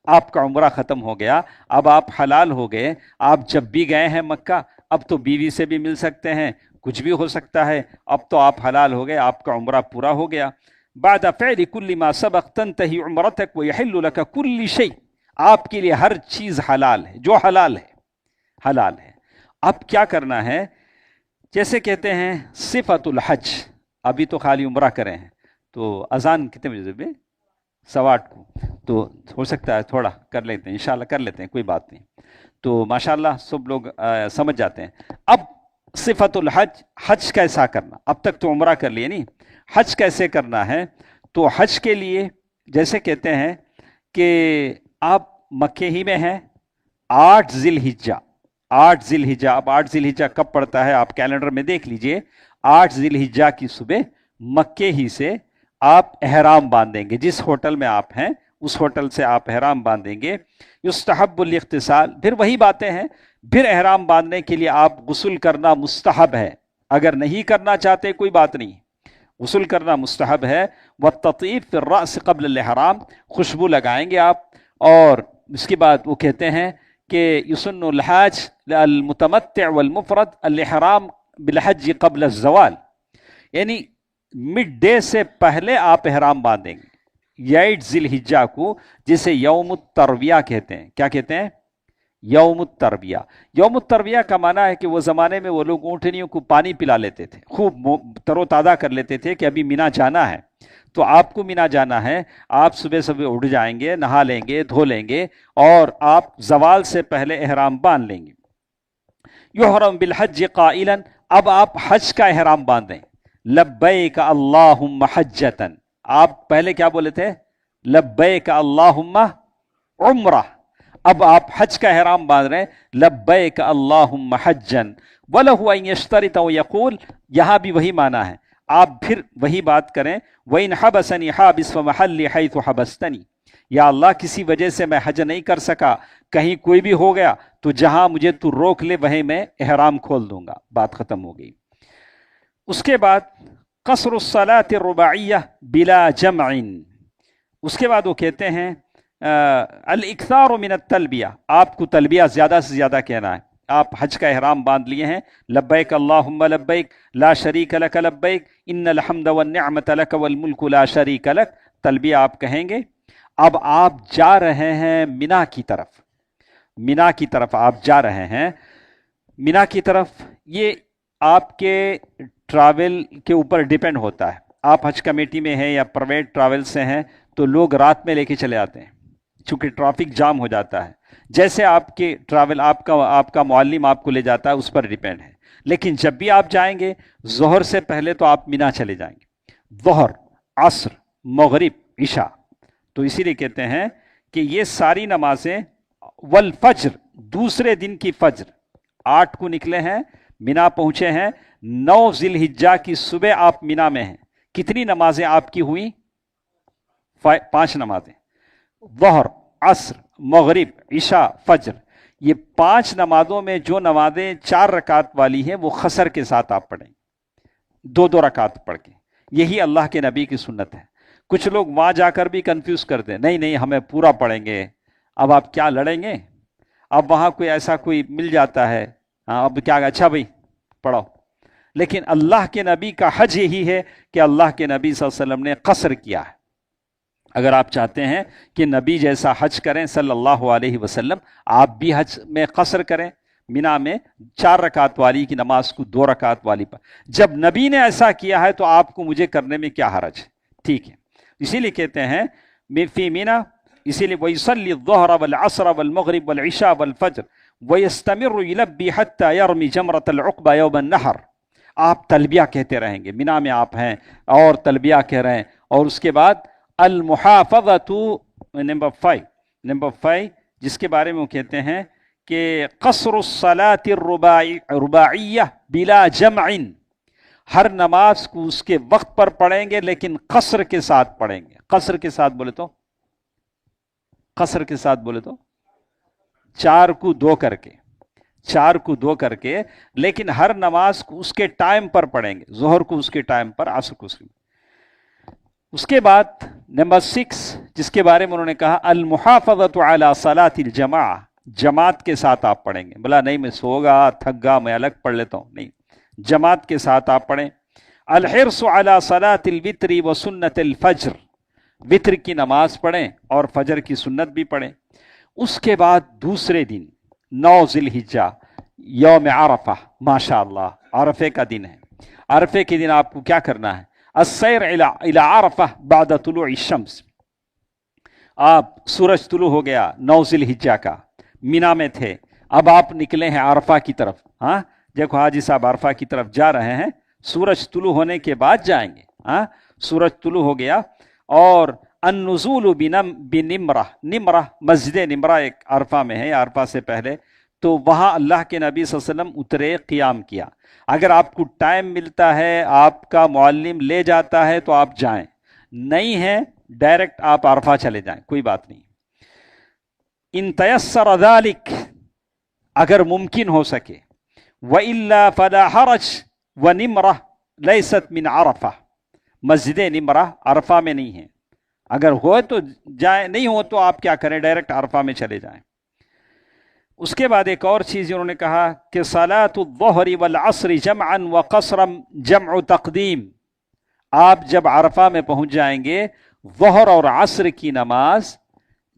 آپ کا عمرہ ختم ہو گیا، اب آپ حلال ہو گئے، آپ جب بھی گئے ہیں مکہ اب تو بیوی سے بھی مل سکتے ہیں، کچھ بھی ہو سکتا ہے، اب تو آپ حلال ہو گئے، آپ کا عمرہ پورا ہو گیا۔ بعد فعل کل ما سبق تنتہی عمرتک ویحل لک کل شیء، آپ کے لیے ہر چیز حلال ہے، جو حلال ہے۔ اب کیا کرنا ہے، جیسے کہتے ہیں صفت الحج، ابھی تو خالی عمرہ کرے ہیں، تو اذان کتنے بجے بھی 8 کو، تو ہو سکتا ہے تھوڑا کر لیتے ہیں، انشاءاللہ کر لیتے ہیں، کوئی بات نہیں. تو ماشاءاللہ سب لوگ سمجھ جاتے ہیں. اب صفت الحج، حج کیسا کرنا، اب تک تو عمرہ کر لیے نہیں، حج کیسے کرنا ہے. تو حج کے لیے جیسے کہتے ہیں کہ آپ مکے ہی میں ہیں، 8 ذی الحجہ، 8 ذی الحجہ، اب 8 ذی الحجہ کب پڑتا ہے آپ کیلنڈر میں دیکھ لیجئے. 8 ذی الحجہ کی صبح مکے ہی سے آپ احرام باندھیں گے، جس ہوٹل میں آپ ہیں اس ہوٹل سے آپ احرام باندھیں گے. یستحب الاغتسال، پھر وہی باتیں ہیں، پھر احرام باندھنے کے لیے آپ غسل کرنا مستحب ہے، اگر نہیں کرنا چاہتے کوئی بات نہیں، غسل کرنا مستحب ہے. والتطیب فی الرأس قبل الاحرام، خوشبو لگائیں گے آپ. اور اس کے بعد وہ کہتے ہیں کہ یسن الحاج المتمتع والمفرد الاحرام بالحج قبل الزوال، یعنی مڈ ڈے سے پہلے آپ احرام باندھیں گے 8 ذی الحجہ کو، جسے یوم الترویہ کہتے ہیں. کیا کہتے ہیں؟ یوم الترویہ. یوم الترویہ کا معنی ہے کہ وہ زمانے میں وہ لوگ اونٹنیوں کو پانی پلا لیتے تھے، خوب تر و تازہ کر لیتے تھے کہ ابھی مینا جانا ہے. تو آپ کو مینا جانا ہے، آپ صبح صبح اٹھ جائیں گے، نہا لیں گے، دھو لیں گے، اور آپ زوال سے پہلے احرام باندھ لیں گے. یحرم بالحج قائلا، اب آپ حج کا احرام باندھیں. لبیک اللہم حجتن، آپ پہلے کیا بولے تھے؟ لبیک اللہم عمرہ. اب آپ حج کا احرام باندھ رہے ہیں، لبیک اللہم حجن وَلَهُ أَن يَشْتَرِطَ وَيَقُولُ، یہاں بھی وہی معنی ہے، آپ پھر وہی بات کریں. وَإِنْ حَبَسَنِي حَابِسْ فَمَحَلِّي حَيْثُ حَبَسْتَنِي، یا اللہ کسی وجہ سے میں حج نہیں کر سکا، کہیں کوئی بھی ہو گیا تو جہاں مجھے تو روک لے وہیں میں احرام کھول دوں گا. بات ختم ہو گئی. اس کے بعد قصر الصلاة الرباعیہ بلا جمع، اس کے بعد وہ کہتے ہیں الاکثار من التلبیہ، آپ کو تلبیہ زیادہ سے زیادہ کہنا ہے. آپ حج کا احرام باندھ لیے ہیں، لبیک اللہم لبیک لا شریک لک لبیک ان الحمد والنعمت لک والملک لا شریک لک، تلبیہ آپ کہیں گے. اب آپ جا رہے ہیں مینا کی طرف، مینا کی طرف آپ جا رہے ہیں. مینا کی طرف یہ آپ کے ٹریول کے اوپر ڈیپینڈ ہوتا ہے. آپ حج کمیٹی میں ہیں یا پرائیویٹ ٹریول سے ہیں تو لوگ رات میں لے کے چلے آتے ہیں، چونکہ ٹریفک جام ہو جاتا ہے. جیسے آپ کے ٹریول آپ کا معلم آپ کو لے جاتا ہے اس پر ڈیپینڈ ہے. لیکن جب بھی آپ جائیں گے ظہر سے پہلے تو آپ مینا چلے جائیں گے، ظہر، عصر، مغرب، عشاء. تو اسی لیے کہتے ہیں کہ یہ ساری نمازیں، والفجر، دوسرے دن کی فجر، 8 کو نکلے ہیں، مینا پہنچے ہیں، 9 ذی الحجہ کی صبح آپ مینا میں ہیں. کتنی نمازیں آپ کی ہوئی؟ 5 نمازیں، ظہر، عصر، مغرب، عشاء، فجر. یہ 5 نمازوں میں جو نمازیں 4 رکعت والی ہیں وہ قصر کے ساتھ آپ پڑھیں، 2 رکعت پڑھ کے. یہی اللہ کے نبی کی سنت ہے. کچھ لوگ وہاں جا کر بھی کنفیوز کرتے ہیں، نہیں ہمیں پورا پڑھیں گے. اب آپ کیا لڑیں گے؟ اب وہاں کوئی ایسا کوئی مل جاتا ہے، ہاں اب کیا، اچھا بھائی پڑھو. لیکن اللہ کے نبی کا حج یہی ہے کہ اللہ کے نبی صلی اللہ علیہ وسلم نے قصر کیا ہے. اگر آپ چاہتے ہیں کہ نبی جیسا حج کریں صلی اللہ علیہ وسلم، آپ بھی حج میں قصر کریں، مینا میں 4 رکعت والی کی نماز کو 2 رکعت والی پر. جب نبی نے ایسا کیا ہے تو آپ کو مجھے کرنے میں کیا حرج ہے؟ ٹھیک ہے. اسی لیے کہتے ہیں فی مینا، اسی لیے وَيُصَلِّ الظُّهْرَ وَالْعَصْرَ وَالْمَغْرِبَ وَالْعِشَاءَ وَالْفَجْرَ وَيَسْتَمِرُّ يُلَبِّي حَتَّى يَرْمِي جَمْرَةَ الْعُقْبَى يَوْمَ النَّحْرِ. آپ تلبیہ کہتے رہیں گے، مینا میں آپ ہیں اور تلبیہ کہہ رہے ہیں. اور اس کے بعد المحافظۃ، نمبر 5 جس کے بارے میں وہ کہتے ہیں کہ قصر الصلاة الرباعیہ بلا جمع، ہر نماز کو اس کے وقت پر پڑھیں گے لیکن قصر کے ساتھ پڑھیں گے. قصر کے ساتھ بولے تو، قصر کے ساتھ بولے تو 4 کو 2 کر کے، 4 کو 2 کر کے، لیکن ہر نماز کو اس کے ٹائم پر پڑھیں گے، ظہر کو اس کے ٹائم پر، عصر کو اس کے. اس کے بعد نمبر 6 جس کے بارے میں انہوں نے کہا المحافظۃ علی صلاۃ الجماع، جماعت کے ساتھ آپ پڑھیں گے. بلا نہیں میں سو گا، تھک گا، میں الگ پڑھ لیتا ہوں، نہیں، جماعت کے ساتھ آپ پڑھیں. الحرص علی صلاۃ الوتر وسنت الفجر، وتر کی نماز پڑھیں اور فجر کی سنت بھی پڑھیں. اس کے بعد دوسرے دن 9 ذی الحجہ یوم عرفہ، ماشاء اللہ عرفے کا دن ہے. عرفے کے دن آپ کو کیا کرنا ہے؟ السیر الی عرفہ بعد طلوع الشمس، آپ سورج طلوع ہو گیا 9 ذی الحجہ کا، مینا میں تھے، اب آپ نکلے ہیں عرفہ کی طرف. ہاں دیکھو حاجی صاحب عرفہ کی طرف جا رہے ہیں، سورج طلوع ہونے کے بعد جائیں گے. ہاں سورج طلوع ہو گیا، اور النزول بنمرہ، نمرہ مسجد نمرہ ایک عرفہ میں ہے، عرفہ سے پہلے، تو وہاں اللہ کے نبی صلی اللہ علیہ وسلم اترے، قیام کیا. اگر آپ کو ٹائم ملتا ہے، آپ کا معلم لے جاتا ہے تو آپ جائیں، نہیں ہے ڈائریکٹ آپ عرفہ چلے جائیں، کوئی بات نہیں. ان تیسر ذلک، اگر ممکن ہو سکے، وَإِلَّا فَلَا حَرَجْ وَنِمْرَةٌ لَيْسَتْ مِنْ عَرَفَةٍ، مسجد نمرہ عرفہ میں نہیں ہے، اگر ہو تو جائیں، نہیں ہو تو آپ کیا کریں، ڈائریکٹ عرفہ میں چلے جائیں. اس کے بعد ایک اور چیز انہوں نے کہا کہ صلاۃ الظہر والعصر جمعا وقصرا جمع تقدیم، آپ جب عرفہ میں پہنچ جائیں گے، ظہر اور عصر کی نماز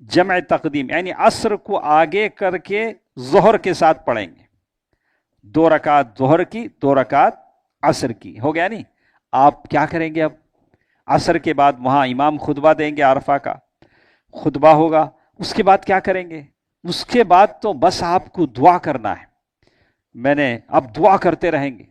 جمع تقدیم، یعنی عصر کو آگے کر کے ظہر کے ساتھ پڑھیں گے، 2 رکعت ظہر کی، 2 رکعت عصر کی، ہو گیا نہیں. آپ کیا کریں گے، اب عصر کے بعد وہاں امام خطبہ دیں گے، عرفہ کا خطبہ ہوگا، اس کے بعد کیا کریں گے، اس کے بعد تو بس آپ کو دعا کرنا ہے. میں نے اب دعا کرتے رہیں گے،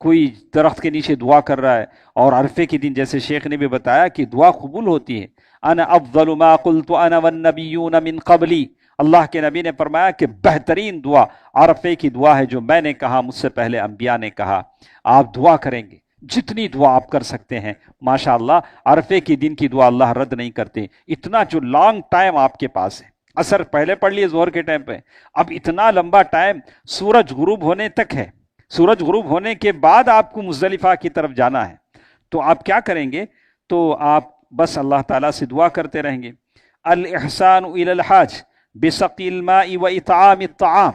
کوئی درخت کے نیچے دعا کر رہا ہے، اور عرفے کے دن جیسے شیخ نے بھی بتایا کہ دعا قبول ہوتی ہے. انا افضل ما قلت انا والنبیون من قبلی، اللہ کے نبی نے فرمایا کہ بہترین دعا عرفے کی دعا ہے جو میں نے کہا، مجھ سے پہلے انبیاء نے کہا. آپ دعا کریں گے، جتنی دعا آپ کر سکتے ہیں، ماشاءاللہ عرفے کی دن کی دعا اللہ رد نہیں کرتے. اتنا جو لانگ ٹائم آپ کے پاس ہے، عصر پہلے پڑھ لیے ظہر کے ٹائم پہ، اب اتنا لمبا ٹائم سورج غروب ہونے تک ہے. سورج غروب ہونے کے بعد آپ کو مزدلفہ کی طرف جانا ہے، تو آپ کیا کریں گے، تو آپ بس اللہ تعالیٰ سے دعا کرتے رہیں گے. الاحسان الی الحاج بسقی الماء واطعام الطعام،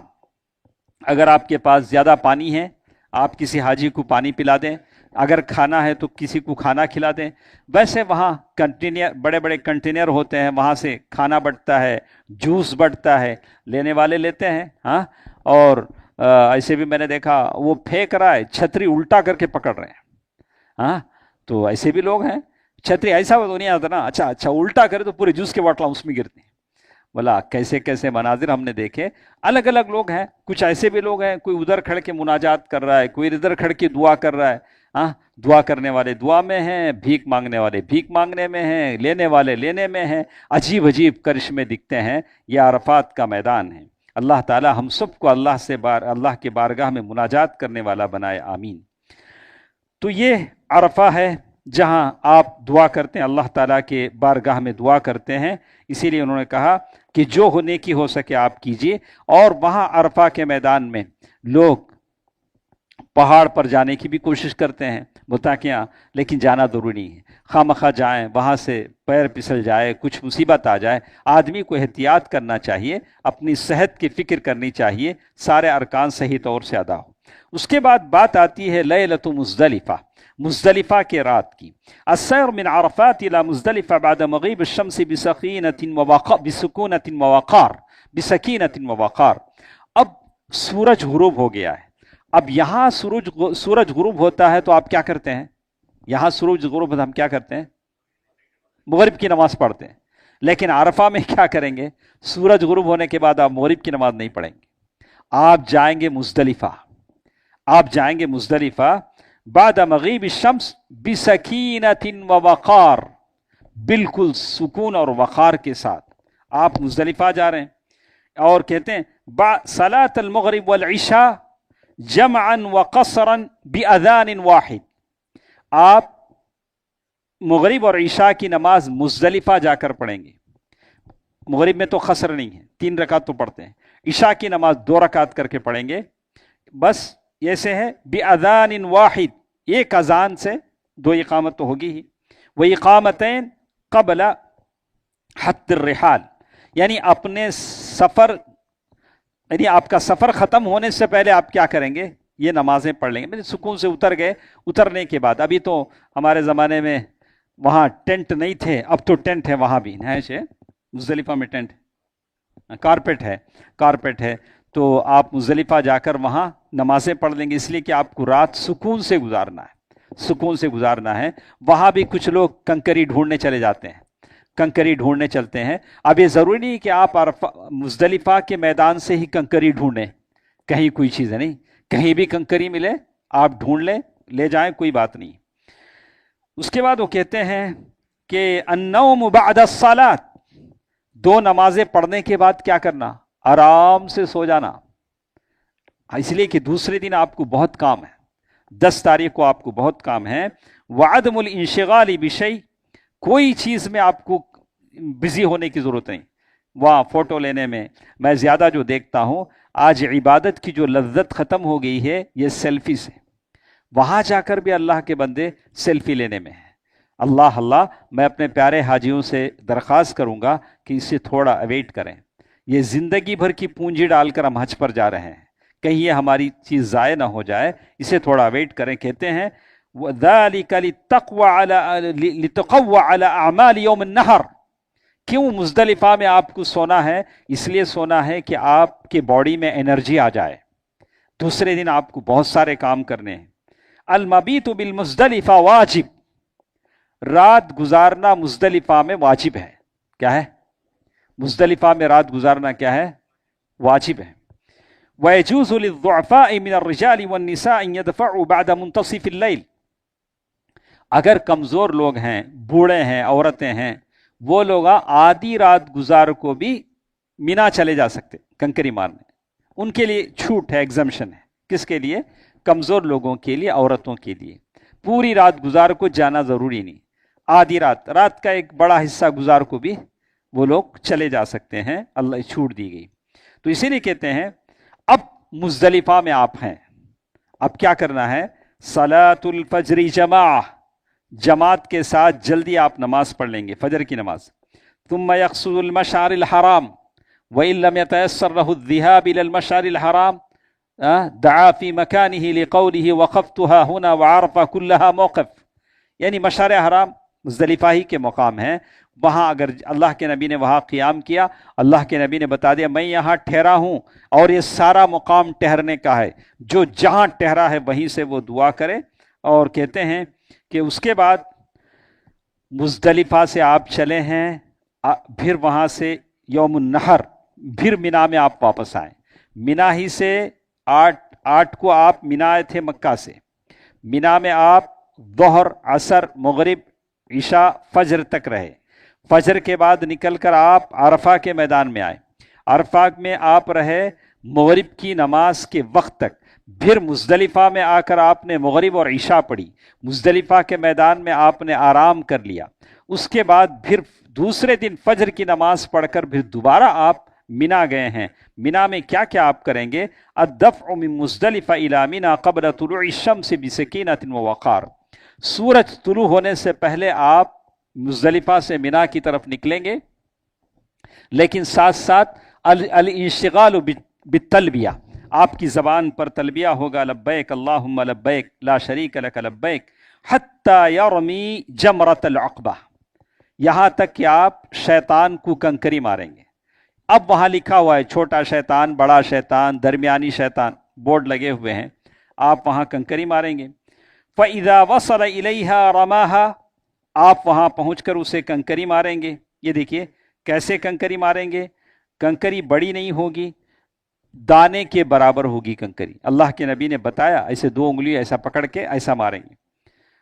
اگر آپ کے پاس زیادہ پانی ہے، آپ کسی حاجی کو پانی پلا دیں، اگر کھانا ہے تو کسی کو کھانا کھلا دیں. ویسے وہاں کنٹینر، بڑے بڑے کنٹینر ہوتے ہیں، وہاں سے کھانا بٹتا ہے، جوس بٹتا ہے، لینے والے لیتے ہیں. ہاں اور ایسے بھی میں نے دیکھا وہ پھینک رہا ہے، چھتری الٹا کر کے پکڑ رہے ہیں. ہاں تو ایسے بھی لوگ ہیں، چھتری ایسا تو نہیں آتا نا، اچھا الٹا کرے تو پورے جوس کے باٹل اس میں گرتے ہیں. بولا کیسے کیسے مناظر ہم نے دیکھے. الگ الگ لوگ ہیں، کچھ ایسے بھی لوگ ہیں، کوئی ادھر کھڑ کے مناجات کر رہا ہے، کوئی ادھر کھڑ کے دعا کر رہا ہے. ہاں دعا کرنے والے دعا میں ہیں، بھیک مانگنے والے بھیک مانگنے میں ہیں، لینے والے لینے میں ہیں. عجیب عجیب کرشمے دکھتے ہیں. یہ عرفات کا میدان ہے. اللہ تعالی ہم سب کو اللہ کے بارگاہ میں مناجات کرنے والا بنائے، آمین. تو یہ عرفہ ہے جہاں آپ دعا کرتے ہیں، اللہ تعالیٰ کے بارگاہ میں دعا کرتے ہیں. اسی لیے انہوں نے کہا کہ جو نیکی ہو سکے آپ کیجئے. اور وہاں عرفہ کے میدان میں لوگ پہاڑ پر جانے کی بھی کوشش کرتے ہیں، متکئیاں، لیکن جانا ضروری نہیں ہے. خواہ مخواہ جائیں، وہاں سے پیر پھسل جائے، کچھ مصیبت آ جائے، آدمی کو احتیاط کرنا چاہیے، اپنی صحت کی فکر کرنی چاہیے، سارے ارکان صحیح طور سے ادا ہو. اس کے بعد بات آتی ہے لیلۃ مزدلفہ، مزدلفہ کے رات کی. السیر من عرفات الى مزدلفہ بعد مغیب الشمس بسکونۃ ووقار. اب سورج غروب ہو گیا ہے. اب یہاں سورج غروب ہوتا ہے تو آپ کیا کرتے ہیں، یہاں سورج غروب ہوتا ہے ہم کیا کرتے ہیں، مغرب کی نماز پڑھتے ہیں. لیکن عرفہ میں کیا کریں گے، سورج غروب ہونے کے بعد آپ مغرب کی نماز نہیں پڑھیں گے، آپ جائیں گے مزدلفہ. آپ جائیں گے مزدلفہ بعد مغیب الشمس بسکینۃ ووقار، بالکل سکون اور وقار کے ساتھ آپ مزدلفہ جا رہے ہیں. اور کہتے ہیں صلاۃ المغرب والعشاء جمعا وقصرا باذان واحد، آپ مغرب اور عشاء کی نماز مزدلفہ جا کر پڑھیں گے. مغرب میں تو قصر نہیں ہے، 3 رکعت تو پڑھتے ہیں. عشاء کی نماز 2 رکعت کر کے پڑھیں گے. بس ایسے ہے باذان واحد، ایک اذان سے 2 اقامت تو ہوگی ہی. وہ اقامتین قبل حط الرحال، یعنی اپنے سفر، یعنی آپ کا سفر ختم ہونے سے پہلے آپ کیا کریں گے، یہ نمازیں پڑھ لیں گے. سکون سے اتر گئے، اترنے کے بعد، ابھی تو ہمارے زمانے میں وہاں ٹینٹ نہیں تھے، اب تو ٹینٹ ہے وہاں بھی، مزدلفہ میں ٹینٹ، کارپیٹ ہے. تو آپ مزدلفہ جا کر وہاں نمازیں پڑھ لیں گے، اس لیے کہ آپ کو رات سکون سے گزارنا ہے، سکون سے گزارنا ہے. وہاں بھی کچھ لوگ کنکری ڈھونڈنے چلے جاتے ہیں، کنکری ڈھونڈنے چلتے ہیں. اب یہ ضروری نہیں کہ آپ مزدلفہ کے میدان سے ہی کنکری ڈھونڈیں، کہیں کوئی چیز ہے نہیں، کہیں بھی کنکری ملے آپ ڈھونڈ لیں، لے جائیں، کوئی بات نہیں. اس کے بعد وہ کہتے ہیں کہ النوم بعد الصلاۃ، 2 نمازیں پڑھنے کے بعد کیا کرنا؟ آرام سے سو جانا. اس لیے کہ دوسرے دن آپ کو بہت کام ہے، 10 تاریخ کو آپ کو بہت کام ہے. وعدم الانشغال بشیء، کوئی چیز میں آپ کو بزی ہونے کی ضرورت نہیں. وہاں فوٹو لینے میں زیادہ جو دیکھتا ہوں آج عبادت کی جو لذت ختم ہو گئی ہے یہ سیلفی سے. وہاں جا کر بھی اللہ کے بندے سیلفی لینے میں ہیں. اللہ میں اپنے پیارے حاجیوں سے درخواست کروں گا کہ اسے تھوڑا اویٹ کریں. یہ زندگی بھر کی پونجی ڈال کر ہم حج پر جا رہے ہیں، کہیں یہ ہماری چیز ضائع نہ ہو جائے، اسے تھوڑا ویٹ کریں. کہتے ہیں وَذَلِكَ لِتَقَوَّ عَلَى أَعْمَالِ يَوْمِ النَّحْرِ، کیوں مزدلفہ میں آپ کو سونا ہے؟ اس لیے سونا ہے کہ آپ کے باڈی میں انرجی آ جائے، دوسرے دن آپ کو بہت سارے کام کرنے ہیں. المبیت بالمزدلفہ واجب، رات گزارنا مزدلفہ میں واجب ہے. کیا ہے؟ مزدلفہ میں رات گزارنا کیا ہے؟ واجب ہے. وَيَجُوزُ لِلضُّعَفَاءِ مِنَ الرِّجَالِ وَالنِّسَاءِ أَن يَدْفَعُوا بَعْدَ مُنْتَصِفِ اللَّيْلِ، اگر کمزور لوگ ہیں، بوڑھے ہیں، عورتیں ہیں، وہ لوگ آدھی رات گزار کو بھی مینا چلے جا سکتے کنکری مارنے. ان کے لیے چھوٹ ہے، ایگزمشن ہے. کس کے لیے؟ کمزور لوگوں کے لیے، عورتوں کے لیے. پوری رات گزار کو جانا ضروری نہیں، آدھی رات کا ایک بڑا حصہ گزار کو بھی وہ لوگ چلے جا سکتے ہیں. اللہ چھوٹ دی گئی. تو اسی لیے کہتے ہیں اب مزدلفہ میں آپ ہیں، اب کیا کرنا ہے؟ صلاۃ الفجر جماعت کے ساتھ جلدی آپ نماز پڑھ لیں گے، فجر کی نماز. ثم يقصد المشعر الحرام وإن لم يتيسر له الذهاب إلى المشعر الحرام دعا في مكانه لقوله وقفتها هنا وعرفة كلها موقف. یعنی مشعر حرام مزدلفہ ہی کے مقام ہے، وہاں اگر اللہ کے نبی نے وہاں قیام کیا، اللہ کے نبی نے بتا دیا میں یہاں ٹھہرا ہوں اور یہ سارا مقام ٹھہرنے کا ہے، جو جہاں ٹھہرا ہے وہیں سے وہ دعا کرے. اور کہتے ہیں کہ اس کے بعد مزدلفہ سے آپ چلے ہیں، پھر وہاں سے یوم النحر، پھر مینا میں آپ واپس آئیں. مینا ہی سے 8 کو آپ مینا آئے تھے مکہ سے، مینا میں آپ ظہر، عصر، مغرب، عشاء، فجر تک رہے. فجر کے بعد نکل کر آپ عرفہ کے میدان میں آئے، عرفہ میں آپ رہے مغرب کی نماز کے وقت تک. پھر مزدلفہ میں آ کر آپ نے مغرب اور عشاء پڑھی، مزدلفہ کے میدان میں آپ نے آرام کر لیا. اس کے بعد پھر دوسرے دن فجر کی نماز پڑھ کر پھر دوبارہ آپ مینا گئے ہیں. مینا میں کیا کیا آپ کریں گے؟ الدفع من مزدلفہ الی مینا قبل طلوع الشمس بسکینۃ ووقار، سورج طلوع ہونے سے پہلے آپ مزدلفہ سے مینا کی طرف نکلیں گے، لیکن ساتھ ساتھ الانشغال بالتلبیہ، آپ کی زبان پر تلبیہ ہوگا لبیک اللہم لبیک لا شریک لک لبیک حتی یرمی جمرۃ العقبہ، یہاں تک کہ آپ شیطان کو کنکری ماریں گے. اب وہاں لکھا ہوا ہے چھوٹا شیطان، بڑا شیطان، درمیانی شیطان، بورڈ لگے ہوئے ہیں، آپ وہاں کنکری ماریں گے. فَإِذَا وَصَلَ إِلَيْهَا رَمَاهَا، آپ وہاں پہنچ کر اسے کنکری ماریں گے. یہ دیکھیے کیسے کنکری ماریں گے. کنکری بڑی نہیں ہوگی، دانے کے برابر ہوگی کنکری. اللہ کے نبی نے بتایا ایسے 2 انگلی ایسا پکڑ کے ایسا ماریں گے.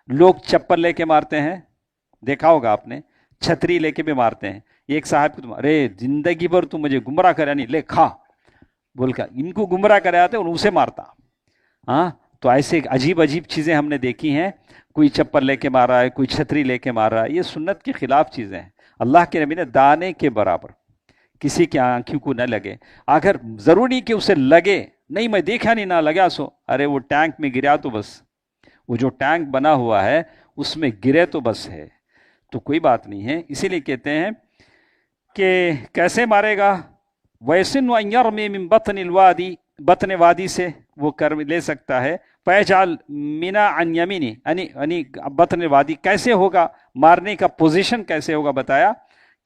لوگ چپل لے کے مارتے ہیں، دیکھا ہوگا آپ نے، چھتری لے کے بھی مارتے ہیں. ایک صاحب کو ارے زندگی بھر تو مجھے گمراہ کرا نہیں، لے کھا بول کر ان کو گمراہ کرے آتے اور اسے مارتا. ہاں تو ایسے عجیب عجیب چیزیں ہم نے دیکھی ہیں. کوئی چپل لے کے مار رہا ہے، کوئی چھتری لے کے مار رہا ہے، یہ سنت کے خلاف چیزیں ہیں. اللہ کے نبی نے دانے کے برابر، کسی کی آنکھوں کو نہ لگے. اگر ضروری کہ اسے لگے، نہیں میں دیکھا نہیں نہ لگا سو، ارے وہ ٹینک میں گرا تو بس، وہ جو ٹینک بنا ہوا ہے اس میں گرے تو بس ہے، تو کوئی بات نہیں ہے. اسی لیے کہتے ہیں کہ کیسے مارے گا؟ وَيَسِنُّ أَن يَرْمِي مِن بَطْنِ الْوَادِ، بطن وادی سے وہ کر لے سکتا ہے. فَيَجْعَلْ مِنَا عَنْ يَمِينِ، یعنی بطن وادی کیسے ہوگا، مارنے کا پوزیشن کیسے ہوگا بتایا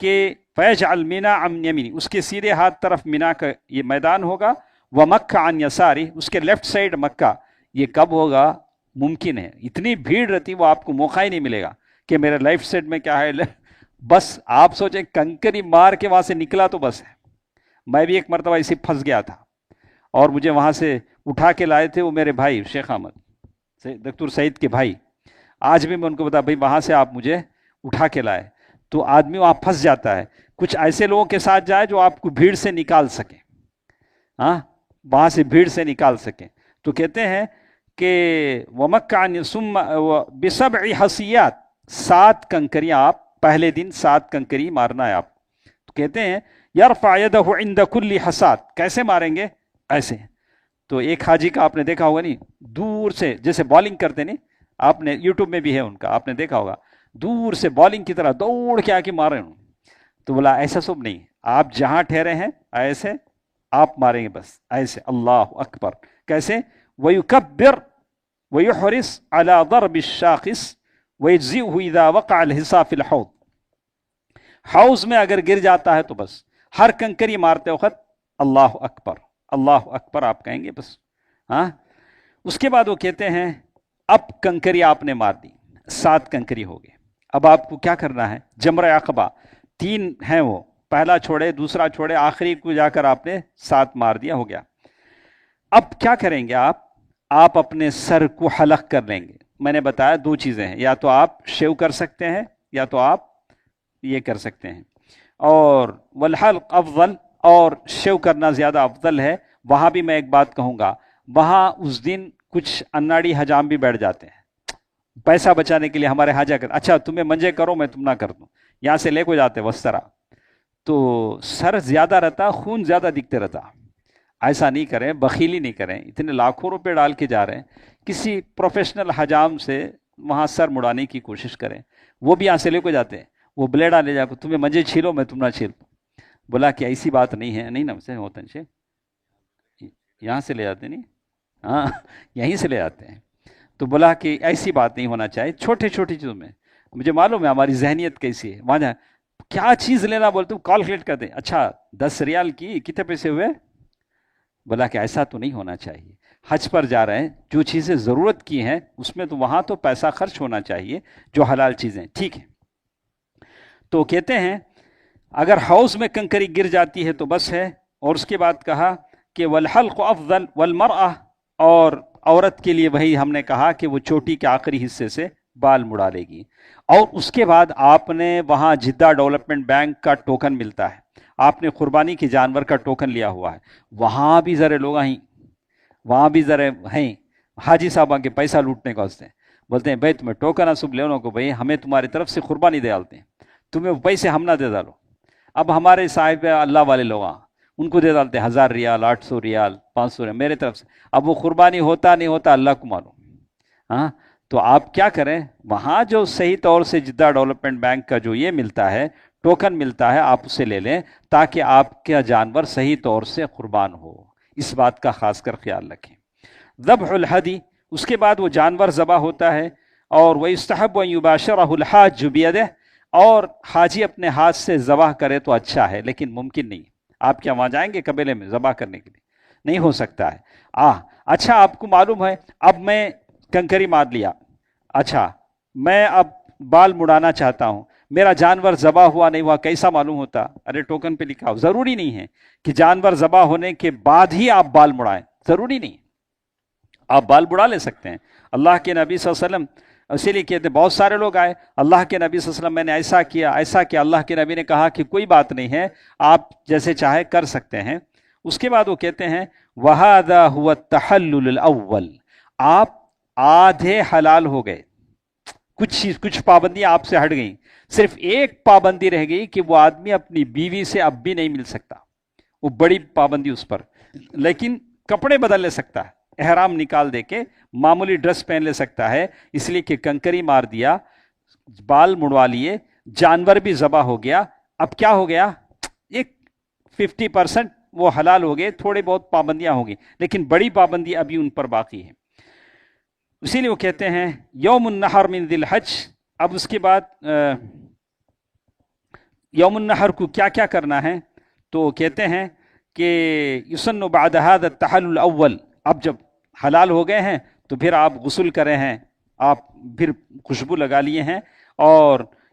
کہ فَيَجْعَلْ مِنَا عَنْ يَمِينِ، اس کے سیدھے ہاتھ طرف مینا کا یہ میدان ہوگا. وَمَكَّةَ عَنْ يَسَارِ، اس کے لیفٹ سائڈ مکہ. یہ کب ہوگا؟ ممکن ہے، اتنی بھیڑ رہتی وہ آپ کو موقع ہی نہیں ملے گا کہ میرے لیفٹ سائڈ میں کیا ہے، بس آپ سوچیں کنکری مار کے وہاں سے نکلا تو بس ہے. میں بھی ایک مرتبہ اسی پھنس گیا تھا اور مجھے وہاں سے اٹھا کے لائے تھے وہ میرے بھائی شیخ احمد دکتور سعید کے بھائی. آج بھی میں ان کو بتا بھائی وہاں سے آپ مجھے اٹھا کے لائے. تو آدمی وہاں پھنس جاتا ہے. کچھ ایسے لوگوں کے ساتھ جائے جو آپ کو بھیڑ سے نکال سکیں, ہاں وہاں سے بھیڑ سے نکال سکیں. تو کہتے ہیں کہ وَمَكَّعَنِ ثُمَّ بِسَبْعِ حَصِيَّاتٍ 7 کنکریاں آپ پہلے دن 7 کنکری مارنا ہے آپ. تو کہتے ہیں يَرْفَعْ يَدَهُ عِنْدَ كُلِّ حَصَاةٍ. کیسے ماریں گے؟ ایسے. تو ایک حاجی کا آپ نے دیکھا ہوگا نہیں, دور سے جیسے بالنگ کرتے نہیں, آپ نے یوٹیوب میں بھی ہے ان کا, آپ نے دیکھا ہوگا دور سے بالنگ کی طرح دوڑ کے آ کے مارے ہوں. تو بولا ایسا سب نہیں, آپ جہاں ٹھہرے ہیں ایسے آپ ماریں گے بس ایسے. اللہ اکبر. کیسے؟ وَيُكَبِّرْ وَيُحْرِسْ عَلَى ضَرْبِ الشَّاخِصِ وَيَجْزِئُهُ إِذَا وَقَعَ الْحِصَى فِي الْحَوْضِ. حوض میں اگر گر جاتا ہے تو بس ہر کنکری مارتے وقت اللہ اکبر اللہ اکبر آپ کہیں گے بس. ہاں اس کے بعد وہ کہتے ہیں اب کنکری آپ نے مار دی, 7 کنکری ہو گئے. اب آپ کو کیا کرنا ہے؟ جمرہ عقبہ 3 ہیں, وہ پہلا چھوڑے دوسرا چھوڑے آخری کو جا کر آپ نے 7 مار دیا, ہو گیا. اب کیا کریں گے آپ اپنے سر کو حلق کر لیں گے. میں نے بتایا 2 چیزیں ہیں, یا تو آپ شیو کر سکتے ہیں یا تو آپ یہ کر سکتے ہیں. اور والحلق افضل, اور شیو کرنا زیادہ افضل ہے. وہاں بھی میں ایک بات کہوں گا, وہاں اس دن کچھ اناڑی حجام بھی بیٹھ جاتے ہیں پیسہ بچانے کے لیے. ہمارے حاجہ کر اچھا تمہیں منجے کرو میں تم نہ کر دوں, یہاں سے لے کو جاتے وسترا. تو سر زیادہ رہتا, خون زیادہ دکھتے رہتا. ایسا نہیں کریں, بخیلی نہیں کریں. اتنے لاکھوں روپے ڈال کے جا رہے ہیں, کسی پروفیشنل حجام سے وہاں سر مڑانے کی کوشش کریں. وہ بھی یہاں سے لے کو جاتے ہیں, وہ بلیڈا لے جا کے تمہیں منجے چھیلو میں تم نہ چھیل. بولا کہ ایسی بات نہیں ہے, نہیں نا سے ہوتا ہے, یہاں سے لے جاتے نہیں, ہاں یہیں سے لے جاتے ہیں. تو بولا کہ ایسی بات نہیں ہونا چاہیے چھوٹے چھوٹی چیزوں میں. مجھے معلوم ہے ہماری ذہنیت کیسی ہے. وہاں کیا چیز لینا بولتے ہوں کیلکولیٹ کر دیں, اچھا 10 ریال کی کتنے پیسے ہوئے. بولا کہ ایسا تو نہیں ہونا چاہیے. حج پر جا رہے ہیں, جو چیزیں ضرورت کی ہیں اس میں تو وہاں تو پیسہ خرچ ہونا چاہیے, جو حلال چیزیں ٹھیک ہیں. تو کہتے ہیں اگر حوض میں کنکری گر جاتی ہے تو بس ہے. اور اس کے بعد کہا کہ والحلق افضل والمرأة, اور عورت کے لیے وہی ہم نے کہا کہ وہ چوٹی کے آخری حصے سے بال مڑا لے گی. اور اس کے بعد آپ نے وہاں جدہ ڈیولپمنٹ بینک کا ٹوکن ملتا ہے, آپ نے قربانی کے جانور کا ٹوکن لیا ہوا ہے. وہاں بھی ذرا لوگ وہاں بھی ذرا ہیں حاجی صاحبہ کے پیسہ لوٹنے کا واسطے بولتے ہیں بھائی تمہیں ٹوکن اصب لینے کو, بھائی ہمیں تمہاری طرف سے قربانی دے ڈالتے ہیں, تمہیں وہ پیسے ہم نہ دے ڈالو. اب ہمارے صاحب اللہ والے لوگ ان کو دے ڈالتے 1000 ریال 800 ریال 500 ریال میرے طرف سے. اب وہ قربانی ہوتا نہیں ہوتا اللہ کو معلوم. ہاں تو آپ کیا کریں, وہاں جو صحیح طور سے جدہ ڈیولپمنٹ بینک کا جو یہ ملتا ہے ٹوکن ملتا ہے, آپ اسے لے لیں تاکہ آپ کا جانور صحیح طور سے قربان ہو. اس بات کا خاص کر خیال رکھیں. ذبح الحدی, اس کے بعد وہ جانور ذبح ہوتا ہے. اور وَيُسْتَحَبُّ أَن يُبَاشِرَهُ الْحَاجُّ بِيَدِهِ, اور حاجی اپنے ہاتھ سے ذبح کرے تو اچھا ہے, لیکن ممکن نہیں. آپ کیا وہاں جائیں گے قبیلے میں ذبح کرنے کے لیے؟ نہیں ہو سکتا ہے. اچھا آپ کو معلوم ہے اب میں کنکری مار لیا, اچھا میں اب بال مڑانا چاہتا ہوں, میرا جانور ذبح ہوا نہیں ہوا کیسا معلوم ہوتا؟ ارے ٹوکن پہ لکھا ہو. ضروری نہیں ہے کہ جانور ذبح ہونے کے بعد ہی آپ بال مڑائیں, ضروری نہیں. آپ بال مڑا لے سکتے ہیں. اللہ کے نبی صلی اللہ علیہ وسلم اسی لیے کہتے بہت سارے لوگ آئے, اللہ کے نبی صلی اللہ علیہ وسلم میں نے ایسا کیا. اللہ کے نبی نے کہا کہ کوئی بات نہیں ہے, آپ جیسے چاہے کر سکتے ہیں. اس کے بعد وہ کہتے ہیں وَهَذَا هُوَ التَّحَلُّلُ الْأَوَّلِ, آپ آدھے حلال ہو گئے. کچھ پابندیاں آپ سے ہٹ گئیں, صرف ایک پابندی رہ گئی کہ وہ آدمی اپنی بیوی سے اب بھی نہیں مل سکتا. وہ بڑی پابندی اس پر, لیکن کپڑے بدل لے سکتا ہے, احرام نکال دے کے معمولی ڈریس پہن لے سکتا ہے. اس لیے کہ کنکری مار دیا, بال مڑوا لیے, جانور بھی ذبح ہو گیا. اب کیا ہو گیا, ایک 50% وہ حلال ہو گئے. تھوڑے بہت پابندیاں ہوں گی لیکن بڑی پابندی ابھی ان پر باقی ہے. اسی لیے وہ کہتے ہیں یوم النحر من ذی الحج. اب اس کے بعد یوم النحر کو کیا کیا کرنا ہے, تو کہتے ہیں کہ یسن بعد هذا التحلل الاول, اب جب حلال ہو گئے ہیں تو پھر آپ غسل کرے ہیں, آپ پھر خوشبو لگا لیے ہیں, اور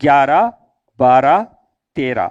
11, 12, 13,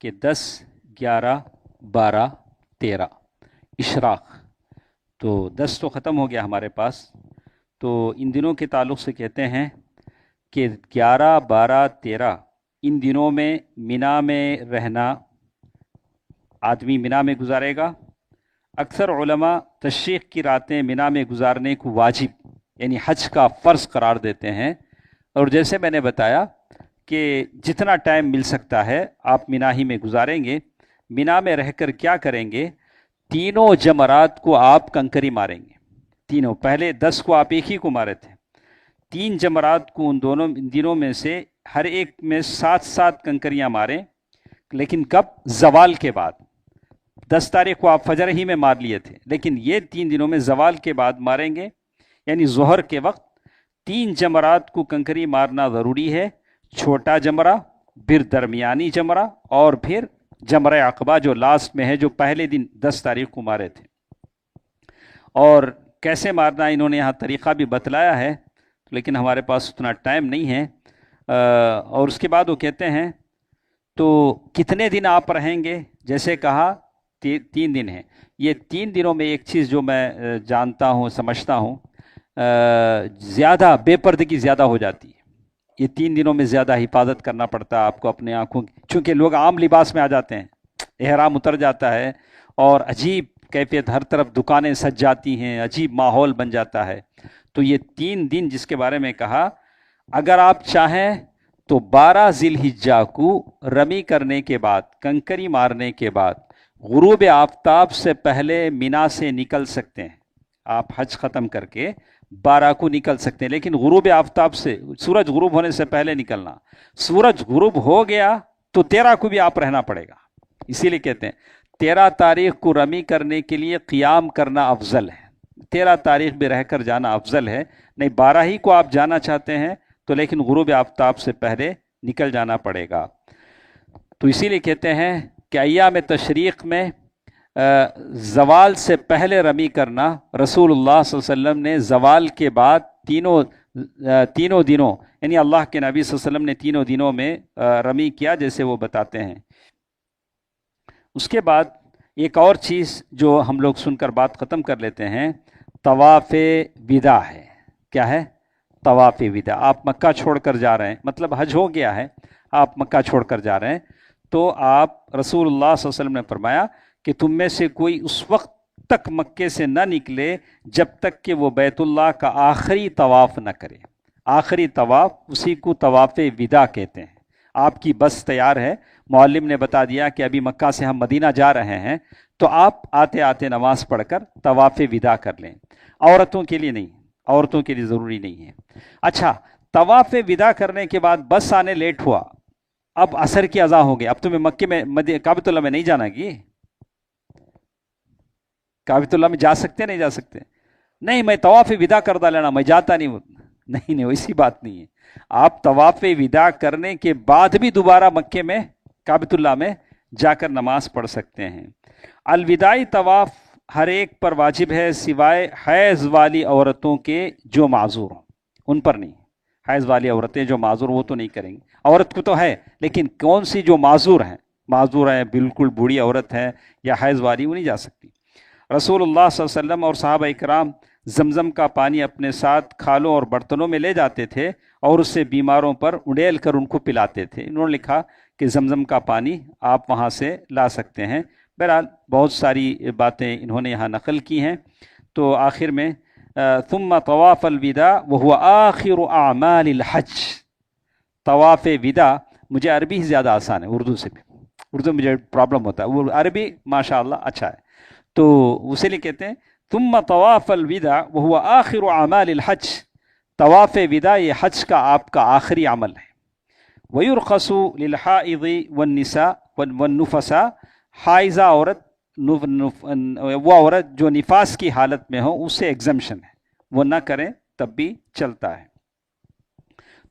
کہ 10 11 12 13 اشراق، تو 10 تو ختم ہو گیا ہمارے پاس، تو ان دنوں کے تعلق سے کہتے ہیں کہ 11 12 13 ان دنوں میں مینا میں رہنا، آدمی مینا میں گزارے گا۔ اکثر علماء تشریق کی راتیں مینا میں گزارنے کو واجب یعنی حج کا فرض قرار دیتے ہیں، اور جیسے میں نے بتایا کہ جتنا ٹائم مل سکتا ہے آپ مینا ہی میں گزاریں گے۔ مینا میں رہ کر کیا کریں گے؟ تینوں جمرات کو آپ کنکری ماریں گے، تینوں۔ پہلے 10 کو آپ ایک ہی کو مارے تھے، 3 جمرات کو ان دنوں میں سے ہر ایک میں 7 کنکریاں ماریں، لیکن کب؟ زوال کے بعد۔ 10 تاریخ کو آپ فجر ہی میں مار لیے تھے، لیکن یہ 3 دنوں میں زوال کے بعد ماریں گے، یعنی ظہر کے وقت 3 جمرات کو کنکری مارنا ضروری ہے، چھوٹا جمرہ، پھر درمیانی جمرہ، اور پھر جمرہ عقبہ جو لاسٹ میں ہے، جو پہلے دن 10 تاریخ کو مارے تھے۔ اور کیسے مارنا انہوں نے یہاں طریقہ بھی بتلایا ہے، لیکن ہمارے پاس اتنا ٹائم نہیں ہے۔ اور اس کے بعد وہ کہتے ہیں تو کتنے دن آپ رہیں گے؟ جیسے کہا 3 دن ہیں۔ یہ 3 دنوں میں ایک چیز جو میں جانتا ہوں، سمجھتا ہوں، زیادہ بے پردگی زیادہ ہو جاتی ہے۔ یہ 3 دنوں میں زیادہ حفاظت کرنا پڑتا ہے آپ کو اپنے آنکھوں کی، چونکہ لوگ عام لباس میں آ جاتے ہیں، احرام اتر جاتا ہے اور عجیب کیفیت، ہر طرف دکانیں سج جاتی ہیں، عجیب ماحول بن جاتا ہے۔ تو یہ 3 دن جس کے بارے میں کہا، اگر آپ چاہیں تو 12 ذی الحجہ کو رمی کرنے کے بعد، کنکری مارنے کے بعد، غروب آفتاب سے پہلے مینا سے نکل سکتے ہیں۔ آپ حج ختم کر کے 12 کو نکل سکتے ہیں، لیکن غروب آفتاب سے، سورج غروب ہونے سے پہلے نکلنا۔ سورج غروب ہو گیا تو 13 کو بھی آپ رہنا پڑے گا۔ اسی لیے کہتے ہیں 13 تاریخ کو رمی کرنے کے لیے قیام کرنا افضل ہے، 13 تاریخ بھی رہ کر جانا افضل ہے، نہیں 12 ہی کو آپ جانا چاہتے ہیں تو لیکن غروب آفتاب سے پہلے نکل جانا پڑے گا۔ تو اسی لیے کہتے ہیں کہ ایام تشریق میں زوال سے پہلے رمی کرنا، رسول اللہ صلی اللہ علیہ وسلم نے زوال کے بعد تینوں دنوں، یعنی اللہ کے نبی صلی اللہ علیہ وسلم نے تینوں دنوں میں رمی کیا، جیسے وہ بتاتے ہیں۔ اس کے بعد ایک اور چیز جو ہم لوگ سن کر بات ختم کر لیتے ہیں، طواف وداع ہے۔ کیا ہے؟ طواف وداع۔ آپ مکہ چھوڑ کر جا رہے ہیں، مطلب حج ہو گیا ہے، آپ مکہ چھوڑ کر جا رہے ہیں، تو آپ، رسول اللہ صلی اللہ علیہ وسلم نے فرمایا کہ تم میں سے کوئی اس وقت تک مکے سے نہ نکلے جب تک کہ وہ بیت اللہ کا آخری طواف نہ کرے۔ آخری طواف، اسی کو طواف وداع کہتے ہیں۔ آپ کی بس تیار ہے، معلم نے بتا دیا کہ ابھی مکہ سے ہم مدینہ جا رہے ہیں، تو آپ آتے آتے نماز پڑھ کر طواف وداع کر لیں۔ عورتوں کے لیے نہیں، عورتوں کے لیے ضروری نہیں ہے۔ اچھا، طواف وداع کرنے کے بعد بس آنے لیٹ ہوا، اب عصر کی اذان ہو گئی، اب تمہیں مکے میں کعبۃ اللہ میں نہیں جانا گی؟ کعبۃ اللہ میں جا سکتے نہیں جا سکتے؟ نہیں، میں طواف وداع کر لینا، میں جاتا نہیں، ویسی بات نہیں ہے۔ آپ طواف وداع کرنے کے بعد بھی دوبارہ مکے میں کعبۃ اللہ میں جا کر نماز پڑھ سکتے ہیں۔ الوداعی طواف ہر ایک پر واجب ہے، سوائے حیض والی عورتوں کے جو معذور ہوں، ان پر نہیں۔ حیض والی عورتیں جو معذور، وہ تو نہیں کریں گی۔ عورت کو تو ہے، لیکن کون سی جو معذور ہیں، بالکل بوڑھی عورت ہے یا حیض والی، وہ نہیں جا سکتی۔ رسول اللہ صلی اللہ علیہ وسلم اور صحابہ اکرام زمزم کا پانی اپنے ساتھ کھالوں اور برتنوں میں لے جاتے تھے اور اس سے بیماروں پر اڑیل کر ان کو پلاتے تھے۔ انہوں نے لکھا کہ زمزم کا پانی آپ وہاں سے لا سکتے ہیں۔ بہرحال بہت ساری باتیں انہوں نے یہاں نقل کی ہیں۔ تو آخر میں ثم طواف الوداع وهو آخر اعمال الحج۔ طواف وداع، مجھے عربی ہی زیادہ آسان ہے اردو سے بھی، اردو مجھے پرابلم ہوتا ہے، وہ عربی ماشاءاللہ اچھا ہے، تو اسی لیے کہتے ہیں ثم طواف الوداع وهو آخر اعمال الحج۔ طواف وداع یہ حج کا آپ کا آخری عمل ہے۔ ويرخص للحائض والنساء والنفساء۔ حائضہ عورت، وہ عورت جو نفاس کی حالت میں ہو، اس سے ایگزمشن ہے، وہ نہ کریں تب بھی چلتا ہے۔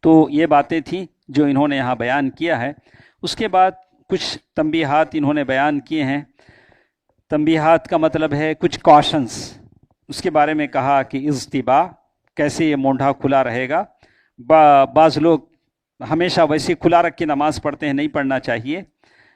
تو یہ باتیں تھیں جو انہوں نے یہاں بیان کیا ہے۔ اس کے بعد کچھ تنبیہات انہوں نے بیان کیے ہیں۔ تنبیہات کا مطلب ہے کچھ کاشنز، اس کے بارے میں کہا کہ اضطباع، کیسے یہ مونڈھا کھلا رہے گا۔ بعض لوگ ہمیشہ ویسے کھلا رکھ کے نماز پڑھتے ہیں، نہیں پڑھنا چاہیے۔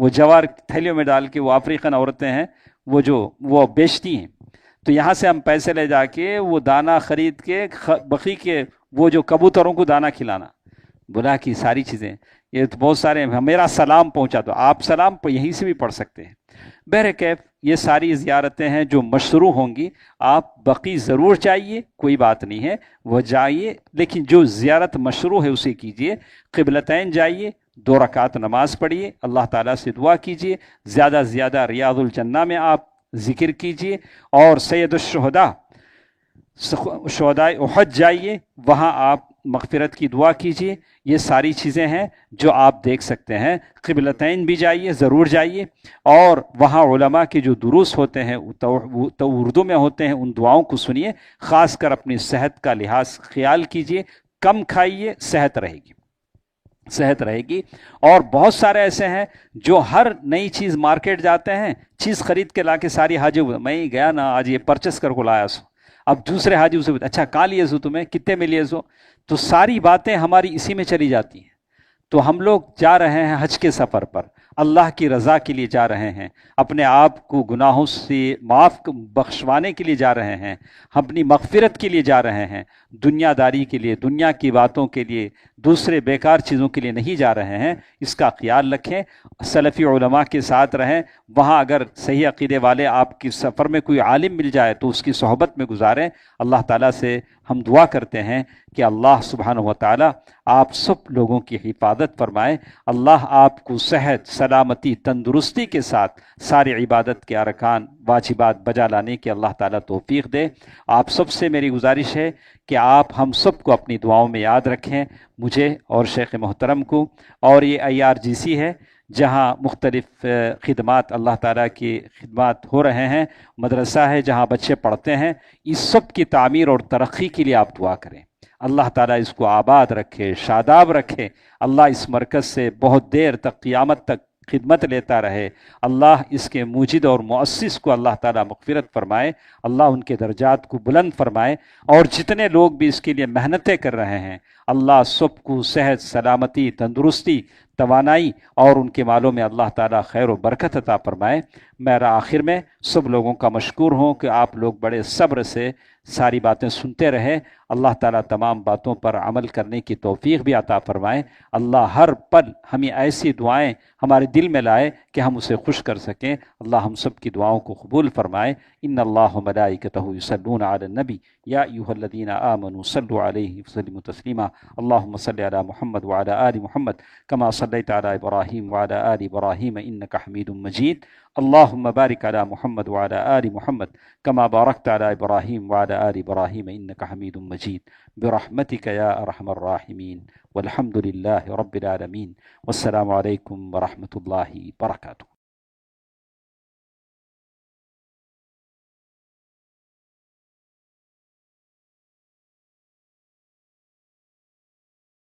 وہ جوار تھیلیوں میں ڈال کے وہ افریقن عورتیں ہیں وہ بیچتی ہیں، تو یہاں سے ہم پیسے لے جا کے وہ دانہ خرید کے بقی کے وہ جو کبوتروں کو دانہ کھلانا، بلا کی ساری چیزیں، یہ تو بہت سارے میرا سلام پہنچا، تو آپ سلام یہیں سے بھی پڑھ سکتے ہیں۔ بہرکیف یہ ساری زیارتیں ہیں جو مشروع ہوں گی، آپ بقی ضرور چاہیے، کوئی بات نہیں ہے، وہ جائیے، لیکن جو زیارت مشروع ہے اسے کیجیے۔ قبلتین جائیے، 2 رکعت نماز پڑھیے، اللہ تعالیٰ سے دعا کیجیے، زیادہ سے زیادہ ریاض الجنہ میں آپ ذکر کیجیے، اور سید الشہداء شہدائے احد جائیے، وہاں آپ مغفرت کی دعا کیجیے۔ یہ ساری چیزیں ہیں جو آپ دیکھ سکتے ہیں۔ قبلتین بھی جائیے، ضرور جائیے، اور وہاں علماء کے جو دروس ہوتے ہیں تو اردو میں ہوتے ہیں، ان دعاؤں کو سنیے، خاص کر اپنی صحت کا لحاظ خیال کیجیے، کم کھائیے، صحت رہے گی۔ اور بہت سارے ایسے ہیں جو ہر نئی چیز مارکیٹ جاتے ہیں، چیز خرید کے لا کے ساری حاجی، میں گیا نا آج یہ پرچیز کر کو لایا سو، اب دوسرے حاجی اسے اچھا کہاں لیے سو، تمہیں کتنے میں لیے سو، تو ساری باتیں ہماری اسی میں چلی جاتی ہیں۔ تو ہم لوگ جا رہے ہیں حج کے سفر پر، اللہ کی رضا کے لیے جا رہے ہیں، اپنے آپ کو گناہوں سے معاف بخشوانے کے لیے جا رہے ہیں، اپنی مغفرت کے لیے جا رہے ہیں، دنیا داری کے لیے، دنیا کی باتوں کے لیے، دوسرے بیکار چیزوں کے لیے نہیں جا رہے ہیں۔ اس کا خیال رکھیں، سلفی علماء کے ساتھ رہیں، وہاں اگر صحیح عقیدے والے آپ کی سفر میں کوئی عالم مل جائے تو اس کی صحبت میں گزاریں۔ اللہ تعالیٰ سے ہم دعا کرتے ہیں کہ اللہ سبحانہ و تعالیٰ آپ سب لوگوں کی حفاظت فرمائے، اللہ آپ کو صحت، سلامتی، تندرستی کے ساتھ ساری عبادت کے ارکان، واجبات بجا لانے کی اللہ تعالیٰ توفیق دے۔ آپ سب سے میری گزارش ہے کہ آپ ہم سب کو اپنی دعاؤں میں یاد رکھیں، مجھے اور شیخ محترم کو، اور یہ IRGC ہے جہاں مختلف خدمات، اللہ تعالیٰ کی خدمات ہو رہے ہیں، مدرسہ ہے جہاں بچے پڑھتے ہیں، اس سب کی تعمیر اور ترقی کے لیے آپ دعا کریں۔ اللہ تعالیٰ اس کو آباد رکھے، شاداب رکھے، اللہ اس مرکز سے بہت دیر تک، قیامت تک خدمت لیتا رہے، اللہ اس کے موجد اور مؤسس کو اللہ تعالیٰ مغفرت فرمائے، اللہ ان کے درجات کو بلند فرمائے، اور جتنے لوگ بھی اس کے لیے محنتیں کر رہے ہیں، اللہ سب کو صحت، سلامتی، تندرستی، توانائی، اور ان کے مالوں میں اللہ تعالیٰ خیر و برکت عطا فرمائے۔ میرا آخر میں سب لوگوں کا مشکور ہوں کہ آپ لوگ بڑے صبر سے ساری باتیں سنتے رہے، اللہ تعالیٰ تمام باتوں پر عمل کرنے کی توفیق بھی عطا فرمائے۔ اللہ ہر پل ہمیں ایسی دعائیں ہمارے دل میں لائے کہ ہم اسے خوش کر سکیں۔ اللہ ہم سب کی دعاؤں کو قبول فرمائے۔ ان اللہ و ملائکتہ یصلون علی النبی یا ایھا الذین آمنوا صلوا علیہ وسلموا تسلیما۔ اللہم صل علی محمد وعلی آل محمد کما صلیت علی ابراہیم وعلی آل ابراہیم انک حمید مجید۔ اللہم بارک علی محمد وعلی آل محمد کما بارکت علی ابراہیم وعلی آل ابراہیم انک حمید مجید برحمتک یا ارحم الراحمین والحمد للہ رب العالمین۔ والسلام علیکم ورحمۃ اللہ وبرکاتہ۔